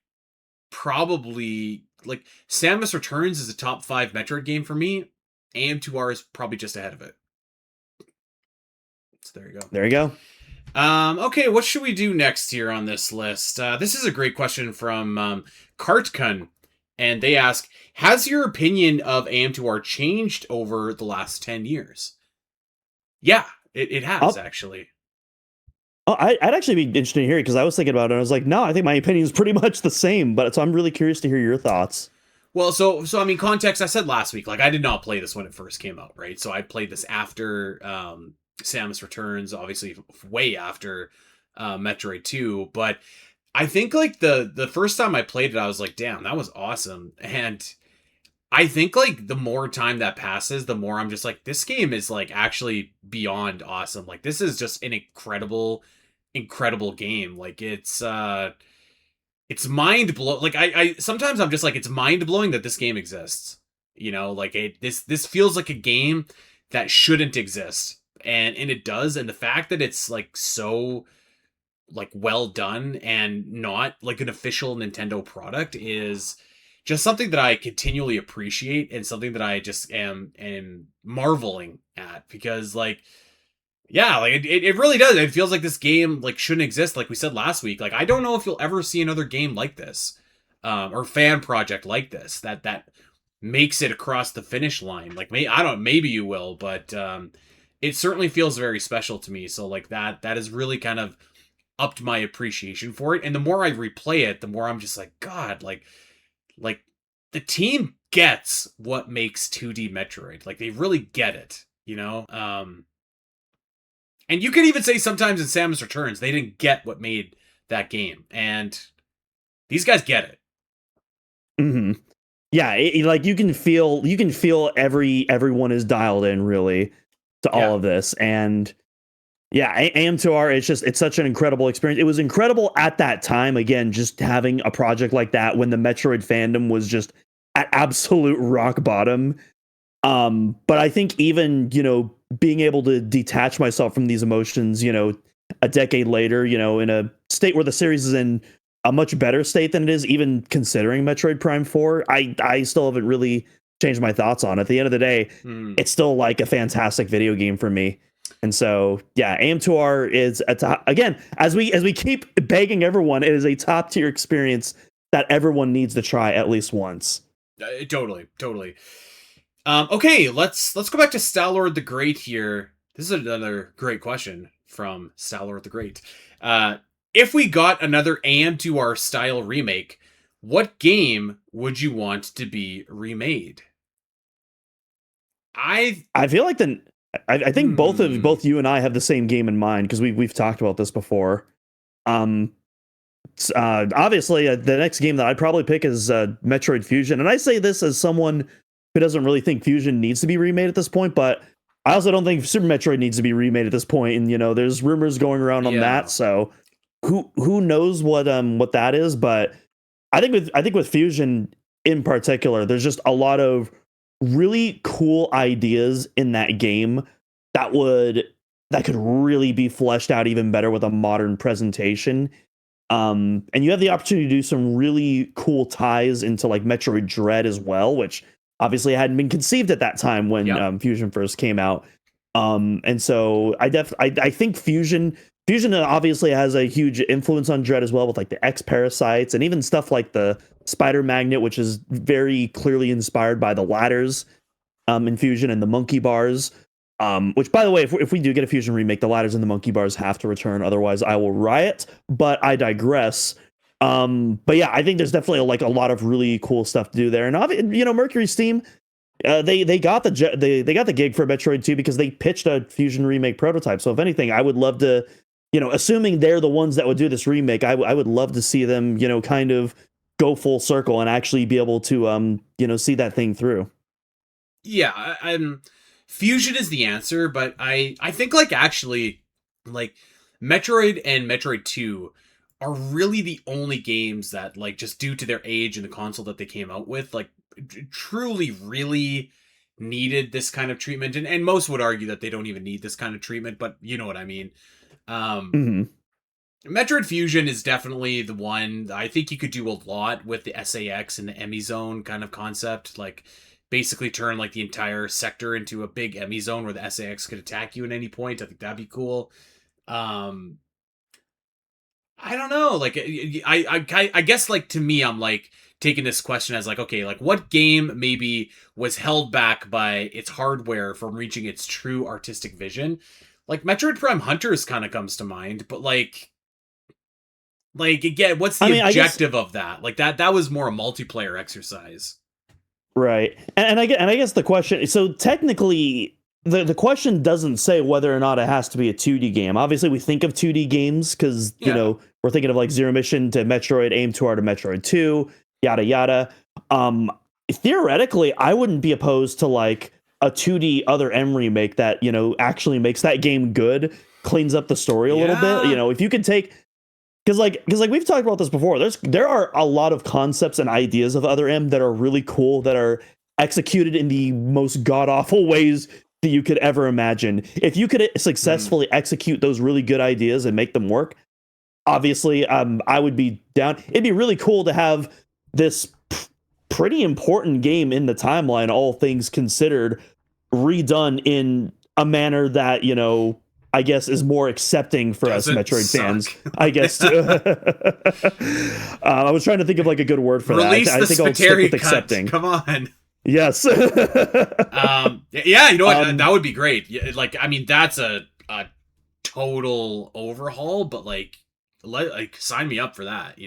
probably, like, Samus Returns is a top 5 Metroid game for me. AM2R is probably just ahead of it. So there you go. There you go. Okay, what should we do next here on this list? This is a great question from Kartkun, and they ask, has your opinion of AM2R changed over the last 10 years? Yeah, it has, actually. Oh, I'd actually be interested to hear it because I was thinking about it. And I was like, no, I think my opinion is pretty much the same. But so I'm really curious to hear your thoughts. Well, so I mean, context. I said last week, like, I did not play this when it first came out, right? So I played this after Samus Returns, obviously way after Metroid 2. But I think, like, the first time I played it, I was like, damn, that was awesome. And I think, like, the more time that passes, the more I'm just like, this game is, like, actually beyond awesome. Like, this is just an incredible game. Like, it's mind blowing. Like, I sometimes I'm just like, it's mind blowing that this game exists. Like, this feels like a game that shouldn't exist, and it does. And the fact that it's, like, so, like, well done and not like an official Nintendo product is just something that I continually appreciate, and something that I just am marveling at, because, like, yeah, like, it really does. It feels like this game, like, shouldn't exist. Like we said last week, like, I don't know if you'll ever see another game like this, or fan project like this that makes it across the finish line. Like, maybe you will, but it certainly feels very special to me. So, like, that has really kind of upped my appreciation for it. And the more I replay it, the more I'm just like, God, like the team gets what makes 2D Metroid. Like, they really get it, and you could even say sometimes in Samus Returns, they didn't get what made that game, and these guys get it. Mm-hmm. Yeah, like, you can feel everyone is dialed in really to all of this. And yeah, AM2R, it's such an incredible experience. It was incredible at that time, again, just having a project like that when the Metroid fandom was just at absolute rock bottom. But I think even, being able to detach myself from these emotions, a decade later, in a state where the series is in a much better state than it is, even considering Metroid Prime 4, I still haven't really changed my thoughts on it. At the end of the day, it's still, like, a fantastic video game for me. And so, yeah, AM2R is again, as we keep begging everyone, it is a top tier experience that everyone needs to try at least once. Totally. Okay, let's go back to Stalord the Great here. This is another great question from Stalord the Great. If we got another AM2R style remake, what game would you want to be remade? I feel like I think both you and I have the same game in mind, because we've talked about this before. Obviously, the next game that I'd probably pick is Metroid Fusion, and I say this as someone who doesn't really think Fusion needs to be remade at this point, but I also don't think Super Metroid needs to be remade at this point. And there's rumors going around on that, so who knows what that is? But I think with Fusion in particular, there's just a lot of really cool ideas in that game that could really be fleshed out even better with a modern presentation. And you have the opportunity to do some really cool ties into like Metroid Dread as well, which obviously hadn't been conceived at that time when Fusion first came out. And so I think Fusion obviously has a huge influence on Dread as well, with like the X parasites and even stuff like the spider magnet, which is very clearly inspired by the ladders in Fusion, and the monkey bars. Which, by the way, if we do get a Fusion remake, the ladders and the monkey bars have to return. Otherwise, I will riot. But I digress. But yeah, I think there's definitely like a lot of really cool stuff to do there. And Mercury Steam, they got the gig for Metroid 2 because they pitched a Fusion remake prototype. So if anything, I would love to, assuming they're the ones that would do this remake, I would love to see them, kind of go full circle and actually be able to, see that thing through. Yeah, Fusion is the answer, but I think actually Metroid and Metroid 2 are really the only games that just due to their age and the console that they came out with, truly really needed this kind of treatment. And most would argue that they don't even need this kind of treatment, but you know what I mean. Metroid Fusion is definitely the one. I think you could do a lot with the SAX and the Emmy Zone kind of concept, basically turn the entire sector into a big Emmy zone where the SAX could attack you at any point. I think that'd be cool. I don't know. I guess to me, I'm taking this question as okay, what game maybe was held back by its hardware from reaching its true artistic vision? Metroid Prime Hunters kind of comes to mind, but again, what's the objective of that? That was more a multiplayer exercise. Right. And I guess the question, so technically the question doesn't say whether or not it has to be a 2D game. Obviously we think of 2D games because, we're thinking of Zero Mission to Metroid, AM2R to Metroid 2, yada, yada. Theoretically, I wouldn't be opposed to a 2D Other M remake that, actually makes that game good, cleans up the story a little bit. If you could take... Because we've talked about this before, there are a lot of concepts and ideas of Other M that are really cool, that are executed in the most god-awful ways that you could ever imagine. If you could successfully execute those really good ideas and make them work, obviously, I would be down. It'd be really cool to have this pretty important game in the timeline, all things considered, redone in a manner that, I guess is more accepting for us Metroid fans. I guess. I was trying to think of a good word for Release that. I think I'll stick with accepting. Come on. Yes. Yeah, you know what? That would be great. That's a total overhaul, but sign me up for that.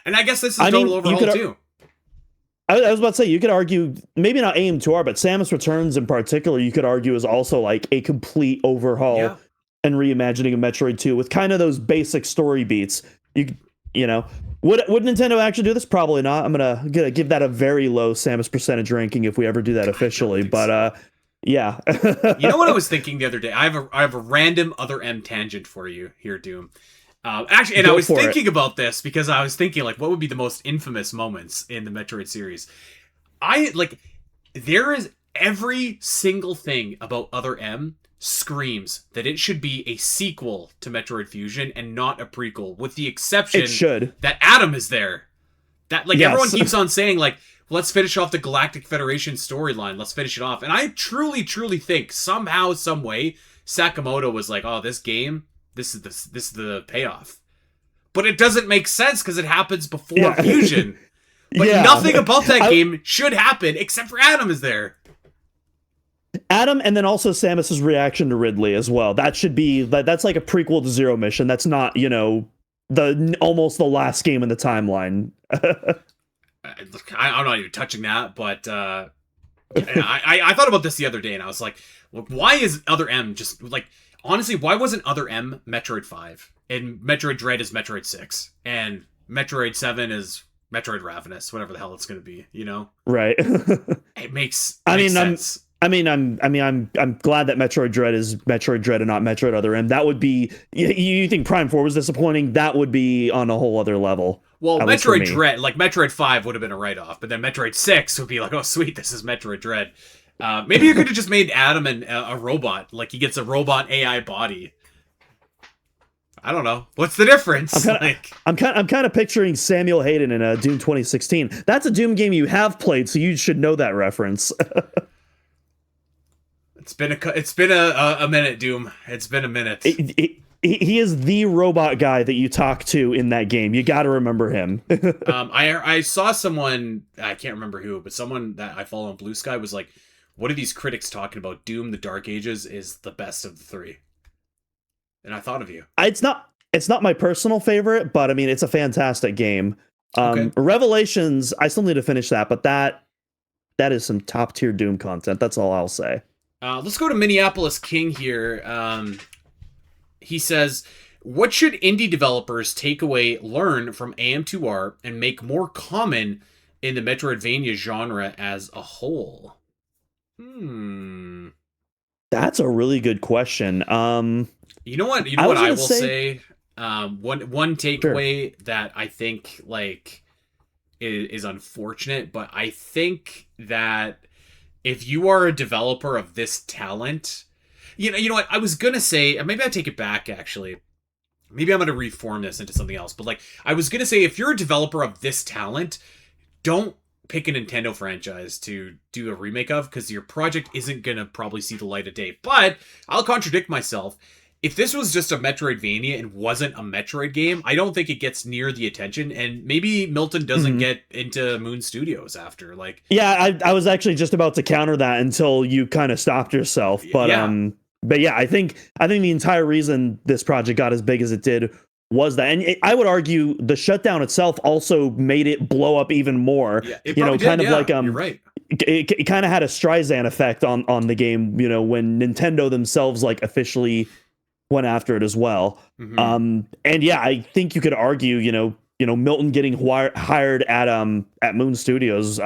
And I guess this is a total overhaul too. I was about to say, you could argue, maybe not AM2R, but Samus Returns in particular, you could argue is also a complete overhaul and reimagining of Metroid 2 with kind of those basic story beats. Would Nintendo actually do this? Probably not. I'm gonna give that a very low Samus percentage ranking if we ever do that officially. But yeah. You know what I was thinking the other day? I have a random Other M tangent for you here, Doom. Actually, and I was thinking about this because I was thinking what would be the most infamous moments in the Metroid series. There is every single thing about Other M screams that it should be a sequel to Metroid Fusion and not a prequel, with the exception that Adam is there. That everyone keeps on saying let's finish off the Galactic Federation storyline. Let's finish it off. And I truly, truly think somehow, some way, Sakamoto was oh, this game, this is the payoff. But it doesn't make sense because it happens before Fusion. But nothing about that game should happen except for Adam is there. Adam, and then also Samus's reaction to Ridley as well. That should be that's a prequel to Zero Mission. That's not almost the last game in the timeline. I'm not even touching that, but I thought about this the other day, and I was why is Other M just honestly, why wasn't Other M Metroid 5 and Metroid Dread is Metroid 6 and Metroid 7 is Metroid Ravenous, whatever the hell it's going to be, you know? Right. It makes sense. I'm glad that Metroid Dread is Metroid Dread and not Metroid Other M. That would be, you think Prime 4 was disappointing? That would be on a whole other level. Well, Metroid Dread, like Metroid 5 would have been a write-off, but then Metroid 6 would be like, oh sweet, this is Metroid Dread. Maybe you could have just made Adam a robot, like he gets a robot AI body. I don't know. What's the difference? I'm kind of picturing Samuel Hayden in Doom 2016. That's a Doom game you have played, so you should know that reference. It's been a minute, Doom. It's been a minute. He is the robot guy that you talk to in that game. You got to remember him. I saw someone, I can't remember who, but someone that I follow on Blue Sky was like, "What are these critics talking about? Doom: The Dark Ages is the best of the three." And I thought of you. It's not my personal favorite, but I mean, it's a fantastic game. Okay. Revelations, I still need to finish that, but that is some top tier Doom content. That's all I'll say. Let's go to Minneapolis King here. He says, what should indie developers learn from AM2R and make more common in the Metroidvania genre as a whole? That's a really good question. You know what I will say? One takeaway that I think like is unfortunate, but I think that if you are a developer of this talent, you know what? I was gonna say, maybe I take it back actually. Maybe I'm gonna reform this into something else. But like I was gonna say, if you're a developer of this talent, don't pick a Nintendo franchise to do a remake of, because your project isn't gonna probably see the light of day. But I'll contradict myself. If this was just a Metroidvania and wasn't a Metroid game, I don't think it gets near the attention, and maybe Milton doesn't get into Moon Studios after. Like, yeah, I was actually just about to counter that until you kind of stopped yourself. But yeah, I think the entire reason this project got as big as it did was that, and I would argue the shutdown itself also made it blow up even more. Yeah, it you're right. It kind of had a Streisand effect on the game. You know, when Nintendo themselves like officially went after it as well. And yeah, I think you could argue, you know, Milton getting hired at Moon Studios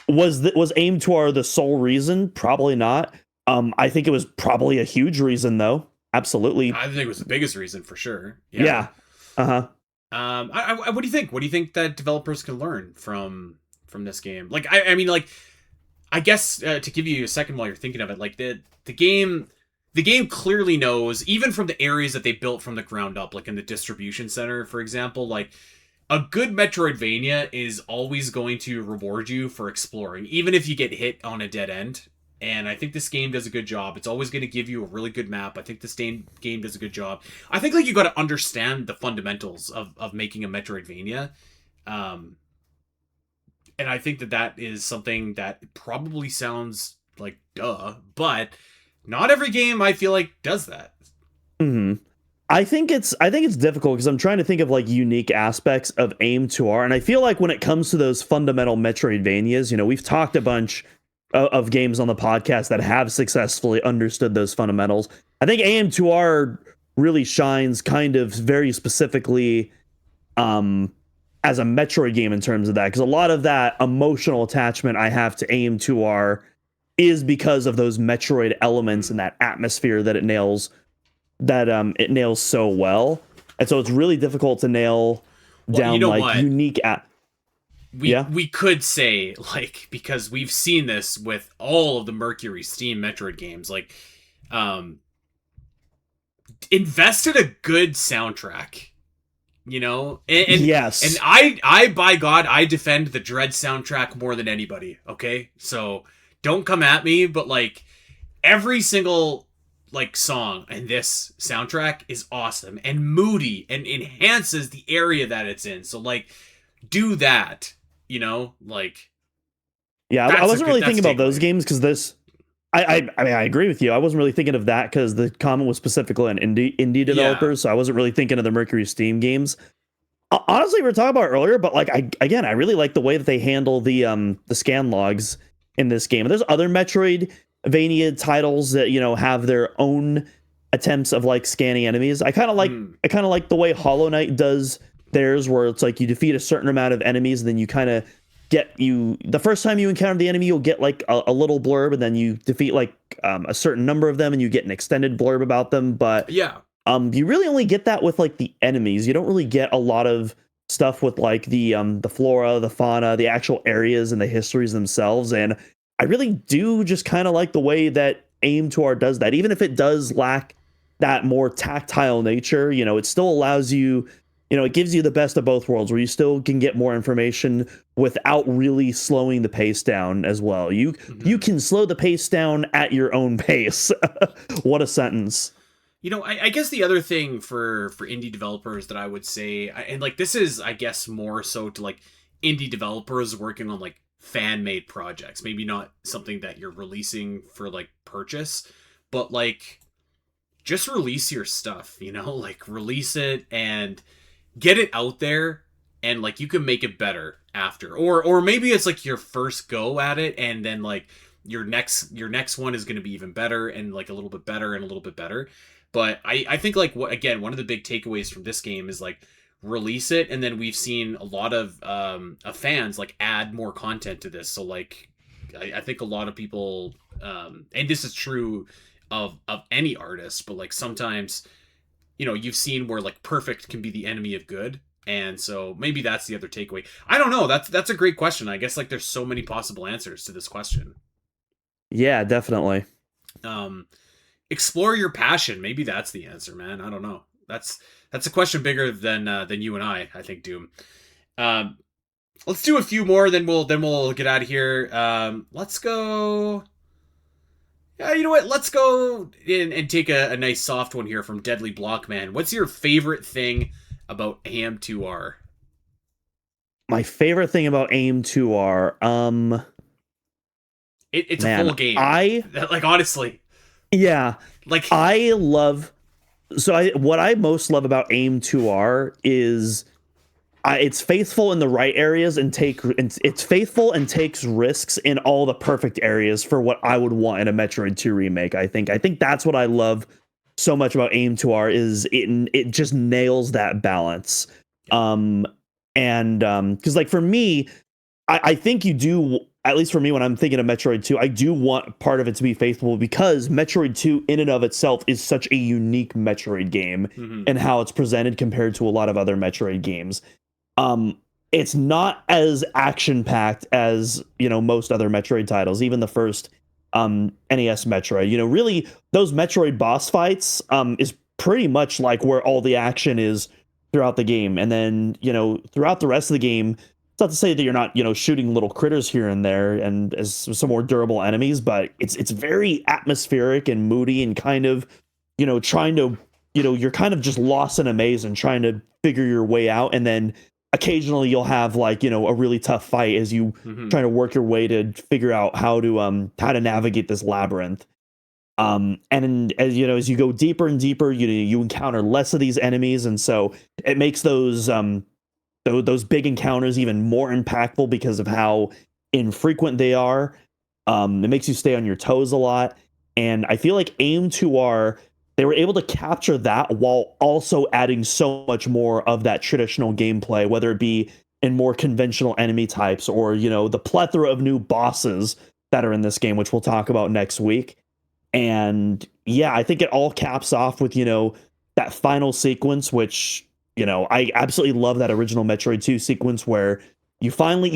was AM2R the sole reason? Probably not. I think it was probably a huge reason though. Absolutely. I think it was the biggest reason for sure. Yeah. What do you think? What do you think that developers can learn from this game? Like, I mean, like, I guess to give you a second while you're thinking of it, like the game clearly knows, even from the areas that they built from the ground up, like in the distribution center, for example, like a good Metroidvania is always going to reward you for exploring, even if you get hit on a dead end. And I think this game does a good job. It's always going to give you a really good map. I think this game does a good job. I think like you got to understand the fundamentals of making a Metroidvania. And I think that is something that probably sounds like duh, but not every game I feel like does that. I think it's difficult because I'm trying to think of like unique aspects of AM2R, and I feel like when it comes to those fundamental Metroidvanias, you know, we've talked a bunch of games on the podcast that have successfully understood those fundamentals. I think AM2R really shines kind of very specifically as a Metroid game in terms of that, because a lot of that emotional attachment I have to AM2R is because of those Metroid elements and that atmosphere that it nails so well. And so it's really difficult to nail down, you know, like what? Unique we could say, like, because we've seen this with all of the Mercury Steam Metroid games, like invest in a good soundtrack, you know? And yes. And I by God, I defend the Dread soundtrack more than anybody, okay? So don't come at me, but like every single like song in this soundtrack is awesome and moody and enhances the area that it's in. So like do that, you know, like. Yeah, I wasn't really thinking about those games because this. I mean, I agree with you. I wasn't really thinking of that because the comment was specifically on indie developers, so I wasn't really thinking of the Mercury Steam games. Honestly, we were talking about earlier, but like I really like the way that they handle the scan logs in this game. And there's other Metroidvania titles that, you know, have their own attempts of like scanning enemies. I kind of like the way Hollow Knight does theirs, where it's like you defeat a certain amount of enemies, and then you kind of the first time you encounter the enemy, you'll get like a little blurb, and then you defeat like a certain number of them, and you get an extended blurb about them. But Yeah. you really only get that with like the enemies. You don't really get a lot of stuff with like the flora, the fauna, the actual areas, and the histories themselves. And I really do just kind of like the way that AM2R does that, even if it does lack that more tactile nature. It still allows you, it gives you the best of both worlds, where you still can get more information without really slowing the pace down as well. You can slow the pace down at your own pace. What a sentence. I guess the other thing for indie developers that I would say, and like this is, I guess, more so to like indie developers working on like fan-made projects, maybe not something that you're releasing for like purchase, but like just release your stuff, like release it and get it out there, and like you can make it better after, or maybe it's like your first go at it, and then like your next one is going to be even better, and like a little bit better and a little bit better. But I think like one of the big takeaways from this game is like release it, and then we've seen a lot of fans like add more content to this. So like I think a lot of people, and this is true of any artist, but like sometimes you've seen where like perfect can be the enemy of good. And so maybe that's the other takeaway. I don't know. That's a great question. I guess like there's so many possible answers to this question. Yeah, definitely. Explore your passion. Maybe that's the answer, man. I don't know. That's a question bigger than you and I think, Doom. Let's do a few more, then we'll get out of here. Let's go. Yeah, you know what? Let's go in and take a nice soft one here from Deadly Blockman. What's your favorite thing about AM2R? My favorite thing about AM2R, it's man, a full game. Like honestly. Yeah. Like what I most love about AM2R is it's faithful in the right areas and it's faithful and takes risks in all the perfect areas for what I would want in a Metroid 2 remake. I think that's what I love so much about AM2R is it just nails that balance. Because like for me, I think you do, at least for me when I'm thinking of Metroid 2, I do want part of it to be faithful, because Metroid 2 in and of itself is such a unique Metroid game and how it's presented compared to a lot of other Metroid games. It's not as action-packed as, most other Metroid titles, even the first NES Metroid. Really, those Metroid boss fights is pretty much like where all the action is throughout the game. And then, throughout the rest of the game, it's not to say that you're not, shooting little critters here and there and as some more durable enemies, but it's very atmospheric and moody and kind of, trying to, you're kind of just lost in a maze and trying to figure your way out. And then occasionally you'll have like, a really tough fight as you trying to work your way to figure out how to navigate this labyrinth. And as as you go deeper and deeper, you encounter less of these enemies. And so it makes those big encounters even more impactful because of how infrequent they are. It makes you stay on your toes a lot. And I feel like AM2R, they were able to capture that while also adding so much more of that traditional gameplay, whether it be in more conventional enemy types or, the plethora of new bosses that are in this game, which we'll talk about next week. And yeah, I think it all caps off with, that final sequence, which, I absolutely love that original Metroid 2 sequence where you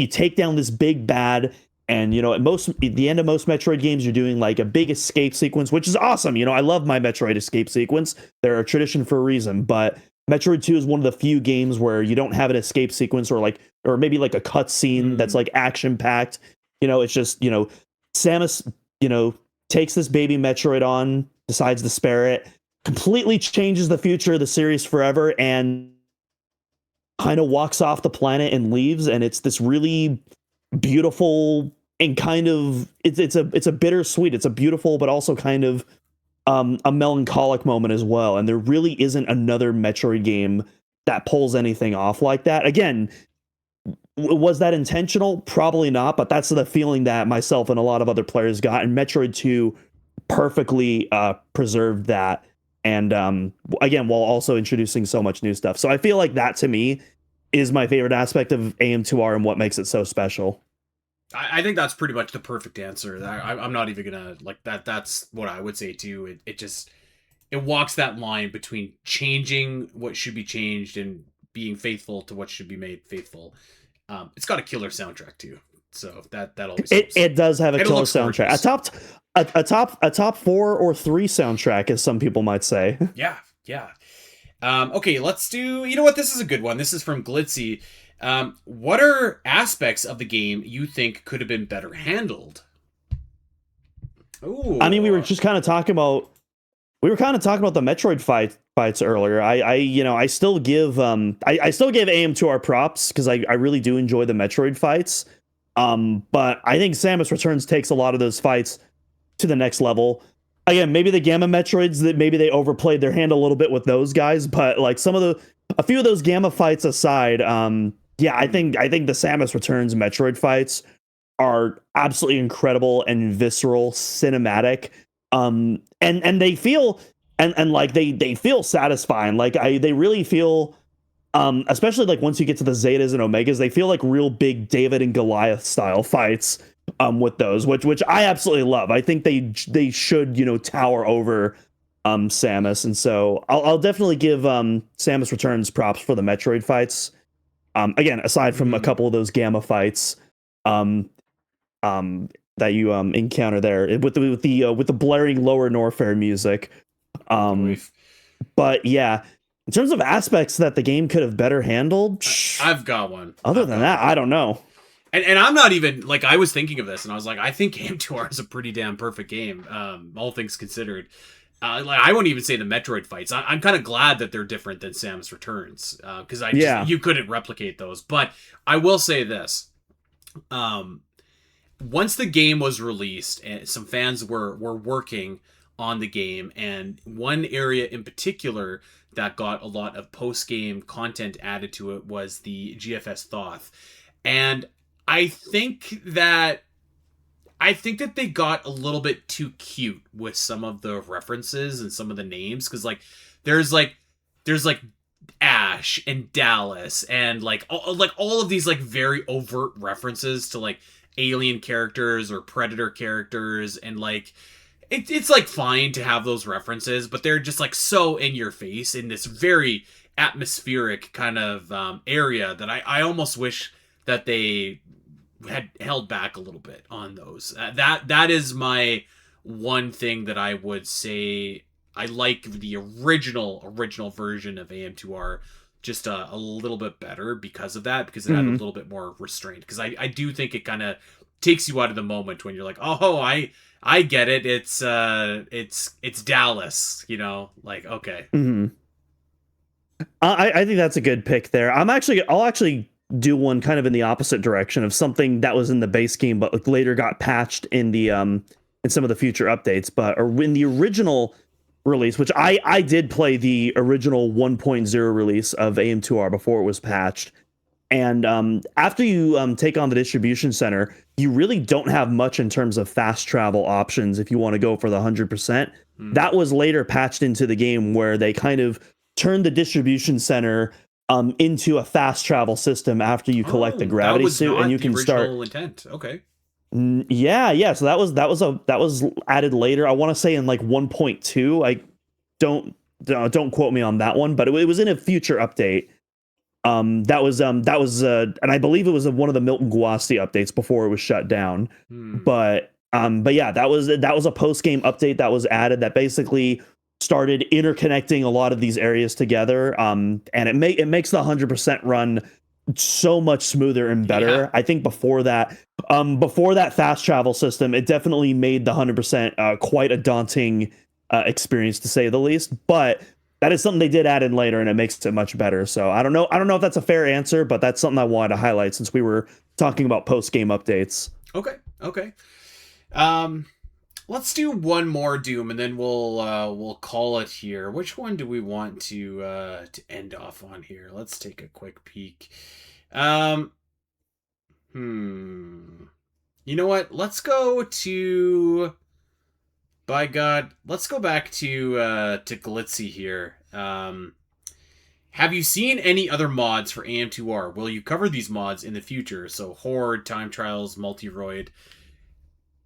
take down this big bad. And, at the end of most Metroid games, you're doing like a big escape sequence, which is awesome. I love my Metroid escape sequence. They're a tradition for a reason. But Metroid 2 is one of the few games where you don't have an escape sequence or maybe like a cut scene that's like action packed. It's just, Samus, takes this baby Metroid on, decides to spare it, completely changes the future of the series forever, and kind of walks off the planet and leaves. And it's this really beautiful and kind of it's a bittersweet, it's a beautiful but also kind of a melancholic moment as well. And there really isn't another Metroid game that pulls anything off like that. Again, was that intentional? Probably not, but that's the feeling that myself and a lot of other players got, and Metroid 2 perfectly preserved that. and again, while also introducing so much new stuff. So I feel like that to me is my favorite aspect of AM2R and what makes it so special. I think that's pretty much the perfect answer. I'm not even gonna like that. That's what I would say too. It just it walks that line between changing what should be changed and being faithful to what should be made faithful. It's got a killer soundtrack too, so that always helps. It does have a And it killer looks soundtrack. gorgeous. A top 4 or 3 soundtrack, as some people might say. Yeah, yeah. Okay, let's do. You know what? This is a good one. This is from Glitzy. What are aspects of the game you think could have been better handled? Ooh. I mean, we were kind of talking about the Metroid fights earlier. I still give I still give AM2R props because I really do enjoy the Metroid fights. But I think Samus Returns takes a lot of those fights to the next level. Again, maybe the Gamma Metroids, that maybe they overplayed their hand a little bit with those guys, but like a few of those Gamma fights aside, yeah, I think the Samus Returns Metroid fights are absolutely incredible and visceral, cinematic. And they feel and like they feel satisfying. Like they really feel especially like once you get to the Zetas and Omegas, they feel like real big David and Goliath style fights with those, which I absolutely love. I think they should, tower over Samus, and so I'll definitely give Samus Returns props for the Metroid fights. Again, aside from a couple of those Gamma fights, that you encounter there with the blaring Lower Norfair music. But yeah, in terms of aspects that the game could have better handled, I've got one. Other than that, I don't know. And I'm not even like, I was thinking of this and I was like, I think AM2R is a pretty damn perfect game, all things considered. Like I wouldn't even say the Metroid fights. I'm kind of glad that they're different than Samus Returns, because you couldn't replicate those. But I will say this: once the game was released, and some fans were working on the game, and one area in particular that got a lot of post game content added to it was the GFS Thoth, and I think that they got a little bit too cute with some of the references and some of the names, because there's Ash and Dallas and like all of these like very overt references to like alien characters or Predator characters, and like it's like fine to have those references, but they're just like so in your face in this very atmospheric kind of area that I almost wish that they had held back a little bit on those. That is my one thing that I would say. I like the original version of AM2R just a little bit better because of that, because it had a little bit more restraint. Because I do think it kind of takes you out of the moment when you're like, oh, I get it. It's Dallas, like, okay. I think that's a good pick there. I'll actually do one kind of in the opposite direction of something that was in the base game but later got patched in the in some of the future updates. But or in the original release, which I did play the original 1.0 release of AM2R before it was patched, and after you take on the distribution center, you really don't have much in terms of fast travel options if you want to go for the 100%. That was later patched into the game, where they kind of turned the distribution center into a fast travel system after you collect the gravity suit, and you can start. Intent. Okay. Yeah. So that was added later. I want to say in like 1.2. I don't quote me on that one, but it was in a future update. That was and I believe it was one of the Milton Guasti updates before it was shut down. But yeah, that was a post game update that was added that basically started interconnecting a lot of these areas together. And it makes the 100% run so much smoother and better. Yeah. I think before that fast travel system, it definitely made the 100% quite a daunting experience, to say the least. But that is something they did add in later, and it makes it much better. So I don't know if that's a fair answer, but that's something I wanted to highlight since we were talking about post game updates. Okay. Let's do one more Doom, and then we'll call it here. Which one do we want to end off on here? Let's take a quick peek. You know what? Let's go to by God, let's go back to Glitzy here. Have you seen any other mods for AM2R? Will you cover these mods in the future? So Horde, Time Trials, Multiroid.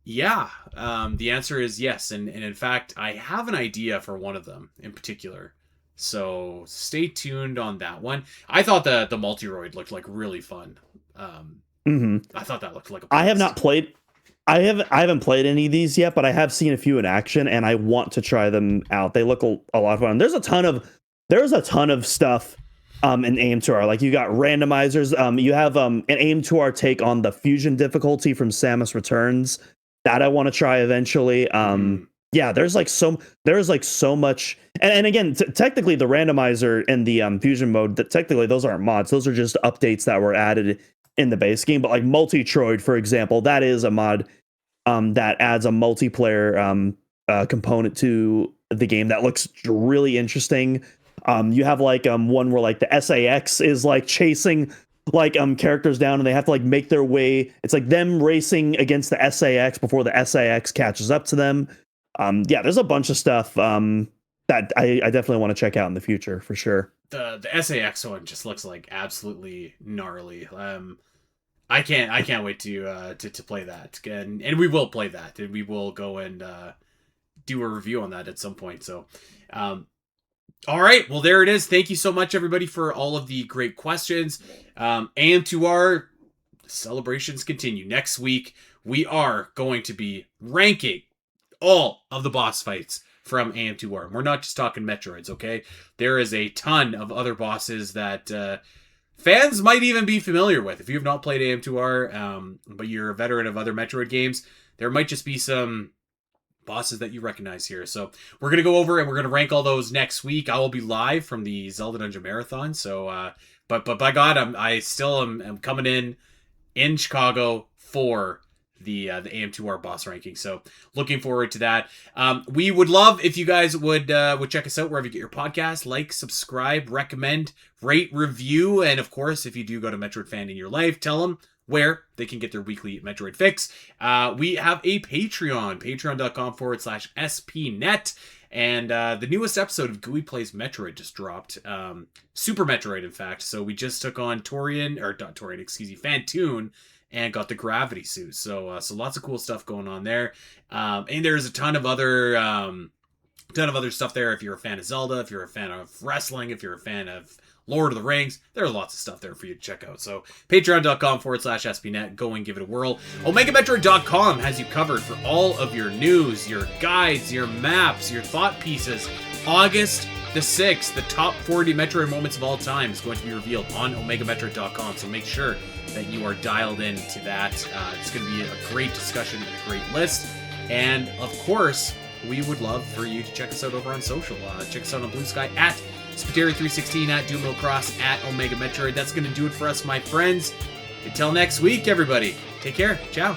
Yeah, the answer is yes. And in fact, I have an idea for one of them in particular. So stay tuned on that one. I thought the Multiroid looked like really fun. I thought that looked like a blast. I have not played. I haven't played any of these yet, but I have seen a few in action, and I want to try them out. They look a lot of fun. There's a ton of stuff in AM2R. Like you got randomizers. You have an AM2R take on the fusion difficulty from Samus Returns that I want to try eventually. Yeah, there's like so much. And again, technically the randomizer and the fusion mode, that technically those aren't mods. Those are just updates that were added in the base game. But like Metroid, for example, that is a mod that adds a multiplayer component to the game that looks really interesting. You have like one where like the SAX is like chasing like characters down, and they have to like make their way. It's like them racing against the SAX before the SAX catches up to them. Yeah, there's a bunch of stuff that I definitely want to check out in the future for sure. The SAX one just looks like absolutely gnarly. I can't wait to play that, and we will play that, and we will go and do a review on that at some point. So, all right, well there it is. Thank you so much everybody for all of the great questions. AM2R celebrations continue. Next week we are going to be ranking all of the boss fights from AM2R. We're not just talking Metroids, okay? There is a ton of other bosses that fans might even be familiar with. If you have not played AM2R, but you're a veteran of other Metroid games, there might just be some bosses that you recognize here. So we're going to go over and we're going to rank all those next week. I will be live from the Zelda Dungeon Marathon. So, but by God, I still am coming in Chicago for the AM2R boss ranking. So looking forward to that. We would love if you guys would check us out wherever you get your podcast. Like, subscribe, recommend, rate, review, and of course, if you do go to Metroid Fan in your life, tell them where they can get their weekly Metroid fix. We have a Patreon, patreon.com/spnet. And the newest episode of Gooey Plays Metroid just dropped. Super Metroid, in fact. So we just took on Fantoon, and got the gravity suit. So lots of cool stuff going on there. And there's a ton of other stuff there. If you're a fan of Zelda, if you're a fan of wrestling, if you're a fan of Lord of the Rings, there's lots of stuff there for you to check out. So patreon.com/spnet. Go and give it a whirl. OmegaMetroid.com has you covered for all of your news, your guides, your maps, your thought pieces. August the 6th, the top 40 Metroid moments of all time is going to be revealed on OmegaMetroid.com. So make sure that you are dialed into that. It's going to be a great discussion and a great list. And of course, we would love for you to check us out over on social. Check us out on Blue Sky at Spiteri316, at DoomHillCross, at Omega Metroid. That's going to do it for us, my friends. Until next week, everybody. Take care. Ciao.